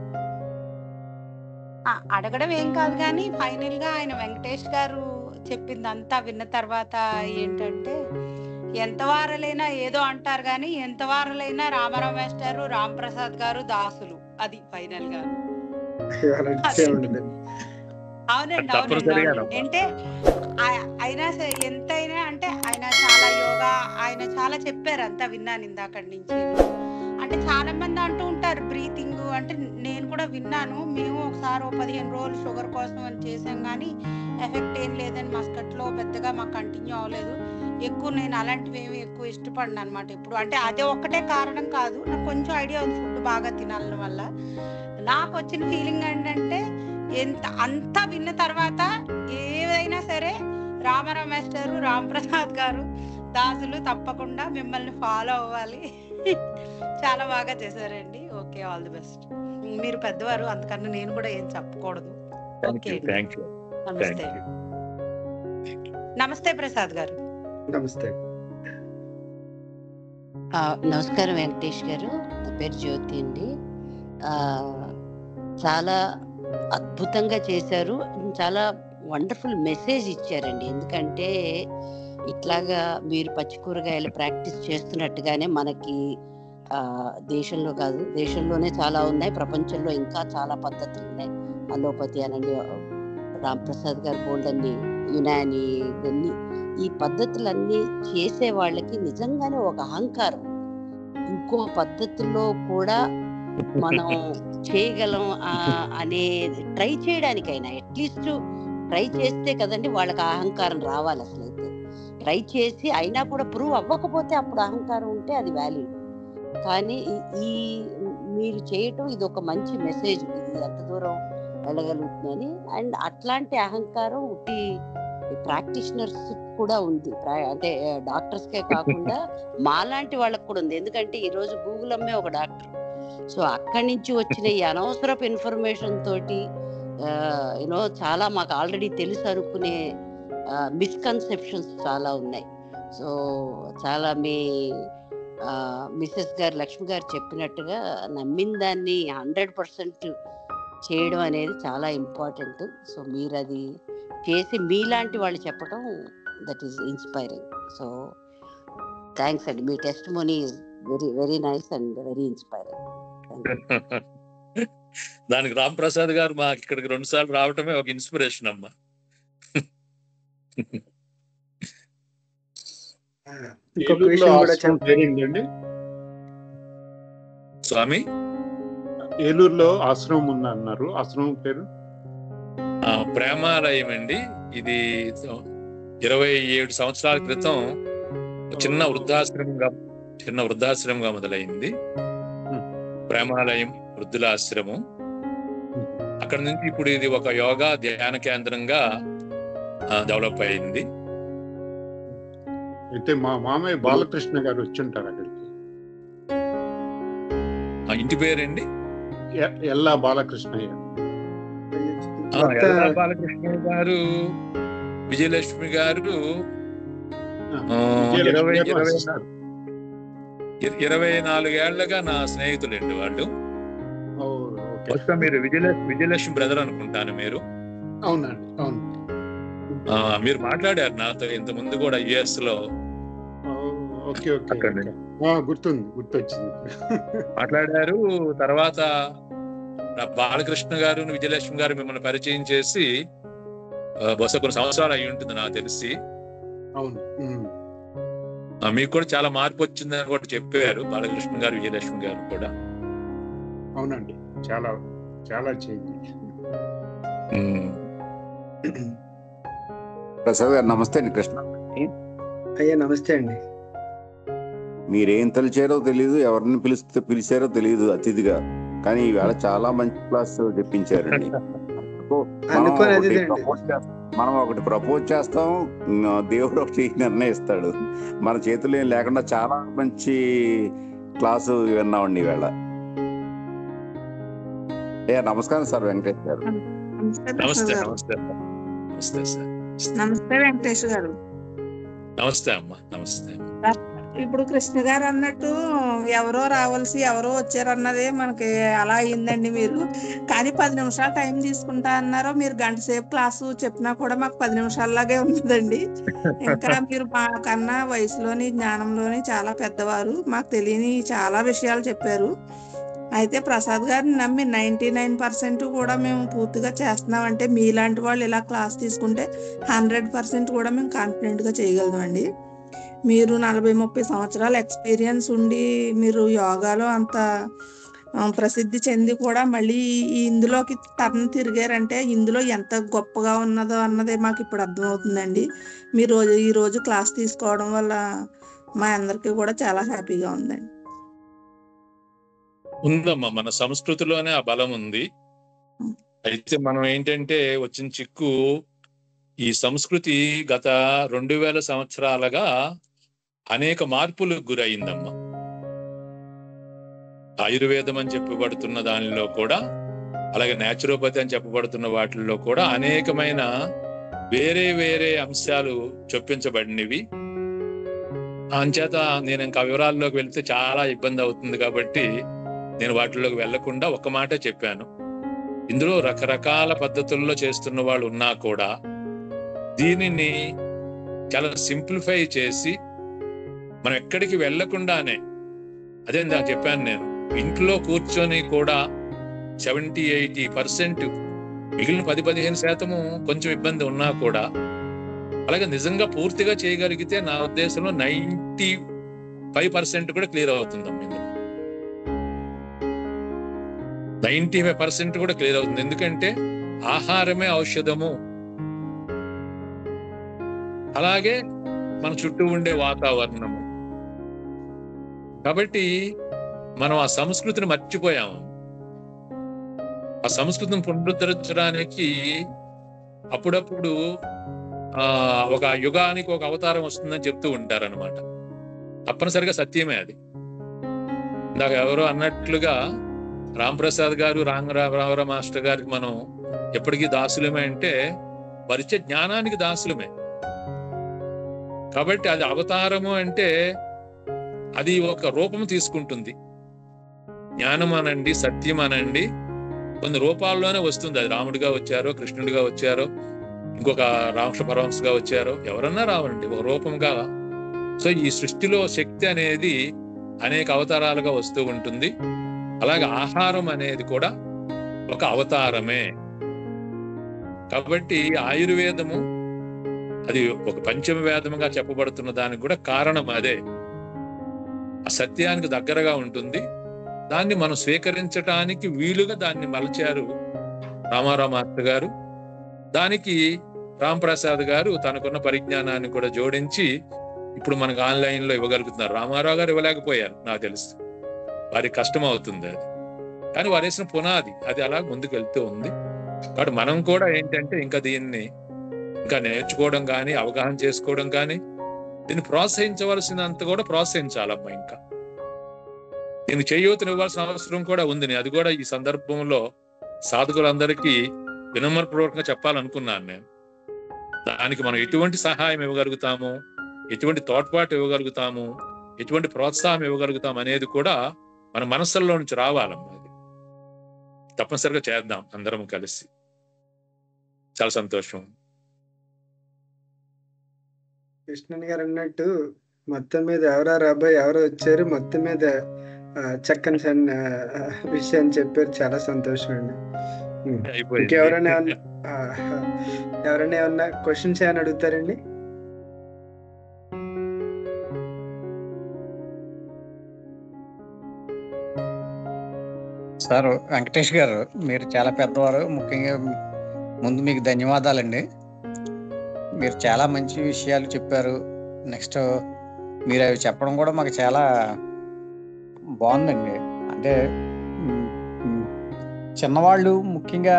అడగడం ఏం కాదు కానీ ఫైనల్ గా ఆయన వెంకటేష్ గారు చెప్పిందంతా విన్న తర్వాత ఏంటంటే, ఎంత వారలైనా ఏదో అంటారు కానీ ఎంత వారలైనా రామారావు మాస్టారు, రామప్రసాద్ గారు దాసులు, అది ఫైనల్ గా. అవునండి, అవునండి. అంటే అయినా ఎంతైనా అంటే ఆయన చాలా యోగా, ఆయన చాలా చెప్పారు, అంతా విన్నాను ఇందాకటి నుంచి. అంటే చాలా మంది అంటూ ఉంటారు బ్రీతింగ్, అంటే నేను కూడా విన్నాను. మేము ఒకసారి 15 రోజులు షుగర్ కోసం అని చేసాం కానీ ఎఫెక్ట్ ఏం లేదని మస్కట్లో పెద్దగా మాకు కంటిన్యూ అవ్వలేదు. ఎక్కువ నేను అలాంటివి ఏమి ఎక్కువ ఇష్టపడిన అనమాట ఇప్పుడు. అంటే అదే ఒక్కటే కారణం కాదు, నాకు కొంచెం ఐడియా ఉంది ఫుడ్ బాగా తినాలని వల్ల. నాకు వచ్చిన ఫీలింగ్ ఏంటంటే, అంతా విన్న తర్వాత ఏదైనా సరే రామారావు మాస్టర్, రామ్ ప్రసాద్ గారు, దాసులు తప్పకుండా మిమ్మల్ని ఫాలో అవ్వాలి. చాలా బాగా చేశారండి. Okay, all the best. మీరు పెద్దవారు, అందుకని నేను కూడా ఏం చెప్పకూడదు. ఓకే అండి. నమస్తే. నమస్తే ప్రసాద్ గారు. నమస్తే. నమస్కారం వెంకటేష్ గారు. నా పేరు జ్యోతి అండి. చాలా అద్భుతంగా చేశారు. చాలా వండర్ఫుల్ మెసేజ్ ఇచ్చారండి. ఎందుకంటే ఇట్లాగా మీరు పచ్చి కూరగాయలు ప్రాక్టీస్ చేస్తున్నట్టుగానే మనకి దేశంలో కాదు, దేశంలోనే చాలా ఉన్నాయి, ప్రపంచంలో ఇంకా చాలా పద్ధతులు ఉన్నాయి. అలోపతి అనండి, రాంప్రసాద్ గారు బోల్డ్ అన్ని, యునాని, ఇవన్నీ ఈ పద్ధతులన్నీ చేసే వాళ్ళకి నిజంగానే ఒక అహంకారం. ఇంకో పద్ధతిలో కూడా మనం చేయగలం అనే ట్రై చేయడానికైనా, అట్లీస్ట్ ట్రై చేస్తే కదండి వాళ్ళకి అహంకారం రావాలి. అసలు అయితే ట్రై చేసి అయినా కూడా ప్రూవ్ అవ్వకపోతే అప్పుడు అహంకారం ఉంటే అది వాల్యూ. కానీ ఈ మీరు చేయటం ఇది ఒక మంచి మెసేజ్. ఇది ఎంత దూరం వెళ్ళగలుగుతుందని. అండ్ అట్లాంటి అహంకారం ఉట్టి ప్రాక్టీషనర్స్ కూడా ఉంది. అంటే డాక్టర్స్కే కాకుండా మాలాంటి వాళ్ళకి కూడా ఉంది. ఎందుకంటే ఈరోజు గూగుల్ అమ్మే ఒక డాక్టర్. సో అక్కడి నుంచి వచ్చిన ఈ అనవసరపు ఇన్ఫర్మేషన్ తోటి యూనో చాలా మాకు ఆల్రెడీ తెలుసు అనుకునే మిస్కన్సెప్షన్స్ చాలా ఉన్నాయి. సో చాలా మీ మిసెస్ గారు, లక్ష్మి గారు చెప్పినట్టుగా నమ్మిన దాన్ని 100% చేయడం అనేది చాలా ఇంపార్టెంట్. సో మీరు అది చేసి మీలాంటి వాళ్ళు చెప్పడం, that is inspiring. So thanks అండి. మీ testimony is very very nice and very inspiring. దానికి రామ్ ప్రసాద్ గారు మాకు ఇక్కడికి 2 సార్లు రావటమే ఒక ఇన్స్పిరేషన్ అమ్మా. ఇంకొక విషయం కూడా చెప్పండి స్వామి. ఏలూరులో ఆశ్రమం ఉంది అన్నారు. ఆశ్రమం పేరు ప్రేమాలయం అండి. ఇది 27 సంవత్సరాల క్రితం చిన్న వృద్ధాశ్రమంగా మొదలైంది. ప్రేమాలయం వృద్ధుల ఆశ్రమం. అక్కడ నుంచి ఇప్పుడు ఇది ఒక యోగా ధ్యాన కేంద్రంగా డెవలప్ అయింది. అయితే మా మామయ్య బాలకృష్ణ గారు వచ్చింటారు అక్కడికి. ఇంటి పేరండి ఎల్లా బాలకృష్ణయ్య. బాలకృష్ణ గారు, విజయలక్ష్మి గారు 24 ఏళ్లుగా నా స్నేహితులండి వాళ్ళు. మీరు విజయలక్ష్మి బ్రదర్ అనుకుంటాను మీరు. అవునండి, అవును. మీరు మాట్లాడారు నాతో ఇంత ముందు కూడా యుఎస్ లో. గుర్తొచ్చింది. మాట్లాడారు. తర్వాత బాలకృష్ణ గారు, విజయలక్ష్మి గారు మిమ్మల్ని పరిచయం చేసి బహుశా కొన్ని సంవత్సరాలు అయి ఉంటుంది నాకు తెలిసి. అవును. మీకు కూడా చాలా మార్పు వచ్చిందని కూడా చెప్పారు బాలకృష్ణ గారు, విజయలక్ష్మి గారు కూడా. అవునండి, చాలా చాలా చేంజ్. ప్రసాద్ గారు నమస్తే అండి. కృష్ణ అయ్యా నమస్తే అండి. మీరేం తలిచారో తెలియదు, ఎవరిని పిలిచారో తెలియదు అతిథిగా, కానీ ఈవేళ చాలా మంచి క్లాస్ చెప్పించారండి. మనం ఒకటి ప్రపోజ్ చేస్తాం, దేవుడు ఒకటి నిర్ణయిస్తాడు. మన చేతులు ఏం లేకుండా చాలా మంచి క్లాసు విన్నామండి ఈవేళ. నమస్కారం సార్ వెంకటేష్ గారు. నమస్తే వెంకటేష్ గారు. నమస్తే అమ్మా. నమస్తే. ఇప్పుడు కృష్ణ గారు అన్నట్టు ఎవరో రావాల్సి ఎవరో వచ్చారన్నదే మనకి అలా అయిందండి. మీరు కానీ 10 నిమిషాలు టైం తీసుకుంటా అన్నారో, మీరు గంట సేపు క్లాసు చెప్పినా కూడా మాకు 10 నిమిషాల్లాగే ఉంటుందండి. ఇంకా మీరు మాకన్నా వయసులోని జ్ఞానంలోని చాలా పెద్దవారు, మాకు తెలియని చాలా విషయాలు చెప్పారు. అయితే ప్రసాద్ గారిని నమ్మి 99% కూడా మేము పూర్తిగా చేస్తున్నామంటే, మీలాంటి వాళ్ళు ఇలా క్లాస్ తీసుకుంటే 100% కూడా మేము కాన్ఫిడెంట్ గా చేయగలమండి. మీరు 40-30 సంవత్సరాల ఎక్స్పీరియన్స్ ఉండి మీరు యోగాలో అంత ప్రసిద్ధి చెంది కూడా మళ్ళీ ఇందులోకి టర్న్ తిరిగారంటే ఇందులో ఎంత గొప్పగా ఉన్నదో అన్నదే మాకు ఇప్పుడు అర్థమవుతుందండి. మీరు ఈ రోజు క్లాస్ తీసుకోవడం వల్ల మా అందరికీ కూడా చాలా హ్యాపీగా ఉందండి. ఉందమ్మా, మన సంస్కృతిలోనే ఆ బలం ఉంది. అయితే మనం ఏంటంటే వచ్చిన చిక్కు ఈ సంస్కృతి గత 2000 సంవత్సరాలుగా అనేక మార్పులకు గురైందమ్మా. ఆయుర్వేదం అని చెప్పబడుతున్న దానిలో కూడా, అలాగే న్యాచురోపతి అని చెప్పబడుతున్న వాటిల్లో కూడా అనేకమైన వేరే వేరే అంశాలు చొప్పించబడినవి. అంచేత నేను ఇంకా వివరాల్లోకి వెళ్తే చాలా ఇబ్బంది అవుతుంది కాబట్టి నేను వాటిలోకి వెళ్లకుండా ఒక మాట చెప్పాను. ఇందులో రకరకాల పద్ధతుల్లో చేస్తున్న వాళ్ళు ఉన్నా కూడా దీనిని చాలా సింప్లిఫై చేసి మనం ఎక్కడికి వెళ్లకుండానే, అదే నాకు చెప్పాను నేను, ఇంట్లో కూర్చొని కూడా 70-80% మిగిలిన 10-15% కొంచెం ఇబ్బంది ఉన్నా కూడా, అలాగే నిజంగా పూర్తిగా చేయగలిగితే నా ఉద్దేశంలో 95% కూడా క్లియర్ అవుతుంది. 95% కూడా క్లియర్ అవుతుంది. ఎందుకంటే ఆహారమే ఔషధము, అలాగే మన చుట్టూ ఉండే వాతావరణము. కాబట్టి మనం ఆ సంస్కృతిని మర్చిపోయాము. ఆ సంస్కృతిని పునరుద్ధరించడానికి అప్పుడప్పుడు ఒక యుగానికి ఒక అవతారం వస్తుందని చెప్తూ ఉంటారనమాట. తప్పనిసరిగా సత్యమే అది. ఇందాక ఎవరో అన్నట్లుగా రాంప్రసాద్ గారు, రామరావు మాస్టర్ గారికి మనం ఎప్పటికీ దాసులమే అంటే పరిచయ జ్ఞానానికి దాసులమే. కాబట్టి అది అవతారము అంటే అది ఒక రూపం తీసుకుంటుంది. జ్ఞానం అనండి, సత్యం అనండి, కొన్ని రూపాల్లోనే వస్తుంది. అది రాముడిగా వచ్చారో, కృష్ణుడిగా వచ్చారో, ఇంకొక రామకృష్ణ పరమహంసగా వచ్చారో, ఎవరన్నా రావండి ఒక రూపంగా. సో ఈ సృష్టిలో శక్తి అనేది అనేక అవతారాలుగా వస్తూ ఉంటుంది. అలాగే ఆహారం అనేది కూడా ఒక అవతారమే. కాబట్టి ఆయుర్వేదము అది ఒక పంచమ వేదముగా చెప్పబడుతున్న దానికి కూడా కారణం అదే. ఆ సత్యానికి దగ్గరగా ఉంటుంది. దాన్ని మనం స్వీకరించటానికి వీలుగా దాన్ని మలచారు రామారావు మాస్టర్ గారు. దానికి రాంప్రసాద్ గారు తనకున్న పరిజ్ఞానాన్ని కూడా జోడించి ఇప్పుడు మనకు ఆన్లైన్ లో ఇవ్వగలుగుతున్నారు. రామారావు గారు ఇవ్వలేకపోయారు, నాకు తెలుసు, వారికి కష్టం అవుతుంది అది. కానీ వారు వేసిన పునాది అది అలా ముందుకు వెళ్తూ ఉంది. కాబట్టి మనం కూడా ఏంటంటే ఇంకా దీన్ని ఇంకా నేర్చుకోవడం కానీ, అవగాహన చేసుకోవడం కానీ, దీన్ని ప్రోత్సహించవలసినంత కూడా ప్రోత్సహించాలమ్మా. ఇంకా దీన్ని చేయూతనివ్వాల్సిన అవసరం కూడా ఉంది. అది కూడా ఈ సందర్భంలో సాధకులందరికీ వినమ్రపూర్వకంగా చెప్పాలనుకున్నాను నేను. దానికి మనం ఎటువంటి సహాయం ఇవ్వగలుగుతాము, ఎటువంటి తోడ్పాటు ఇవ్వగలుగుతాము, ఎటువంటి ప్రోత్సాహం ఇవ్వగలుగుతాం అనేది కూడా మన మనసుల్లో నుంచి రావాలమ్మా. అది తప్పనిసరిగా చేద్దాం అందరం కలిసి. చాలా సంతోషం. కృష్ణన్ గారు అన్నట్టు మొత్తం మీద ఎవరో అబ్బాయి ఎవరో వచ్చారు, మొత్తం మీద చక్కని విషయాన్ని చెప్పారు. చాలా సంతోషం అండి. ఇంకెవరైనా ఏమన్నా క్వశ్చన్స్ ఏమైనా అడుగుతారండి? సార్ వెంకటేష్ గారు, మీరు చాలా పెద్దవారు. ముఖ్యంగా ముందు మీకు ధన్యవాదాలండి. మీరు చాలా మంచి విషయాలు చెప్పారు. నెక్స్ట్ మీరు అవి చెప్పడం కూడా మాకు చాలా బాగుందండి. అంటే చిన్నవాళ్ళు ముఖ్యంగా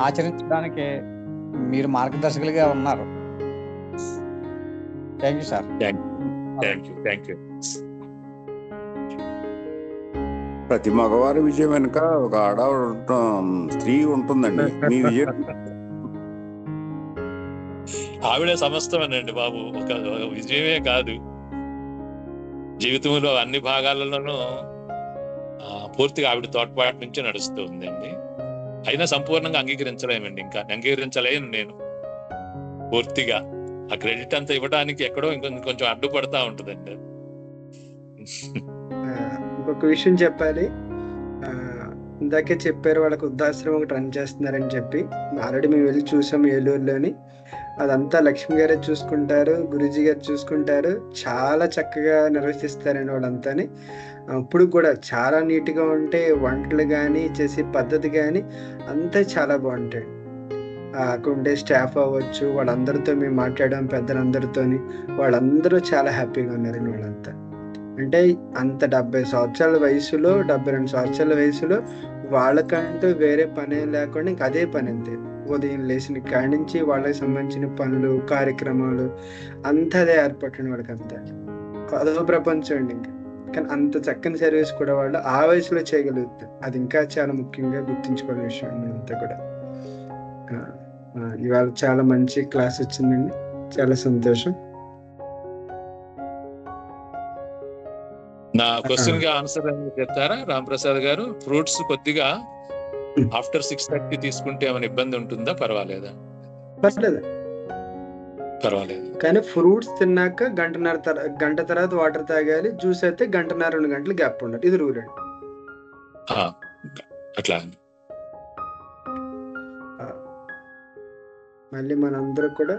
ఆచరించడానికి మీరు మార్గదర్శకులుగా ఉన్నారు. Thank you sir. Thank you. ప్రతి మగవారి విజయం వెనుక ఒక స్త్రీ ఉంటుందండి. మీ విజయం ఆవిడే సమస్తమేనండి బాబు. ఒక విజయమే కాదు, జీవితంలో అన్ని భాగాలలోనూ పూర్తిగా ఆవిడ తోడ్పాటు నుంచి నడుస్తూ ఉందండి. అయినా సంపూర్ణంగా అంగీకరించలేమండి. ఇంకా అంగీకరించలేను నేను పూర్తిగా. ఆ క్రెడిట్ అంతా ఇవ్వడానికి ఎక్కడో ఇంకొంచెం అడ్డుపడతా ఉంటుందండి. ఇంకొక విషయం చెప్పాలి. ఇందాకే చెప్పారు వాళ్ళకి వృద్ధాశ్రమం ఒకటి రన్ చేస్తున్నారని చెప్పి. ఆల్రెడీ మేము వెళ్ళి చూసాం ఏలూరులోని. అదంతా లక్ష్మి గారే చూసుకుంటారు, గురూజీ గారు చూసుకుంటారు. చాలా చక్కగా నిర్వహిస్తారండి వాళ్ళంతాని. ఇప్పుడు కూడా చాలా నీట్గా ఉంటాయి. వంటలు కానీ చేసే పద్ధతి కానీ అంతా చాలా బాగుంటాయి. అక్కడ ఉండే స్టాఫ్ అవ్వచ్చు, వాళ్ళందరితో మేము మాట్లాడాం, పెద్దలందరితోని. వాళ్ళందరూ చాలా హ్యాపీగా ఉన్నారండి. వాళ్ళంతా అంటే అంత 70 సంవత్సరాల వయసులో, 72 సంవత్సరాల వయసులో వాళ్ళకంటూ వేరే పని లేకుండా ఇంక అదే పని అంతే. ఉదయం లేచిన కాడి నుంచి వాళ్ళకి సంబంధించిన పనులు కార్యక్రమాలు అంతా అదే ఏర్పడిన వాడికి అంతా అదో ప్రపంచం అండి. ఇంకా కానీ అంత చక్కని సర్వీస్ కూడా వాళ్ళు ఆ వయసులో చేయగలుగుతారు. అది ఇంకా చాలా ముఖ్యంగా గుర్తుంచుకోవాల్సిన విషయం అండి అంతా కూడా. ఇవాళ చాలా మంచి క్లాస్ వచ్చిందండి, చాలా సంతోషం. నా క్వశ్చన్ కి ఆన్సర్ అని చెప్తారా రాంప్రసాద్ గారు? ఫ్రూట్స్ కొద్దిగా ఆఫ్టర్ 6:30 తీసుకుంటే ఏమైనా ఇబ్బంది ఉంటుందా? పర్వాలేదు. కానీ ఫ్రూట్స్ తిన్నాక గంట తర్వాత వాటర్ తాగాలి. జ్యూస్ అయితే 1.5-2 గంటలు గ్యాప్ ఉండాలి. ఇది రూల్ అండి. అట్లా మళ్ళీ మనందరూ కూడా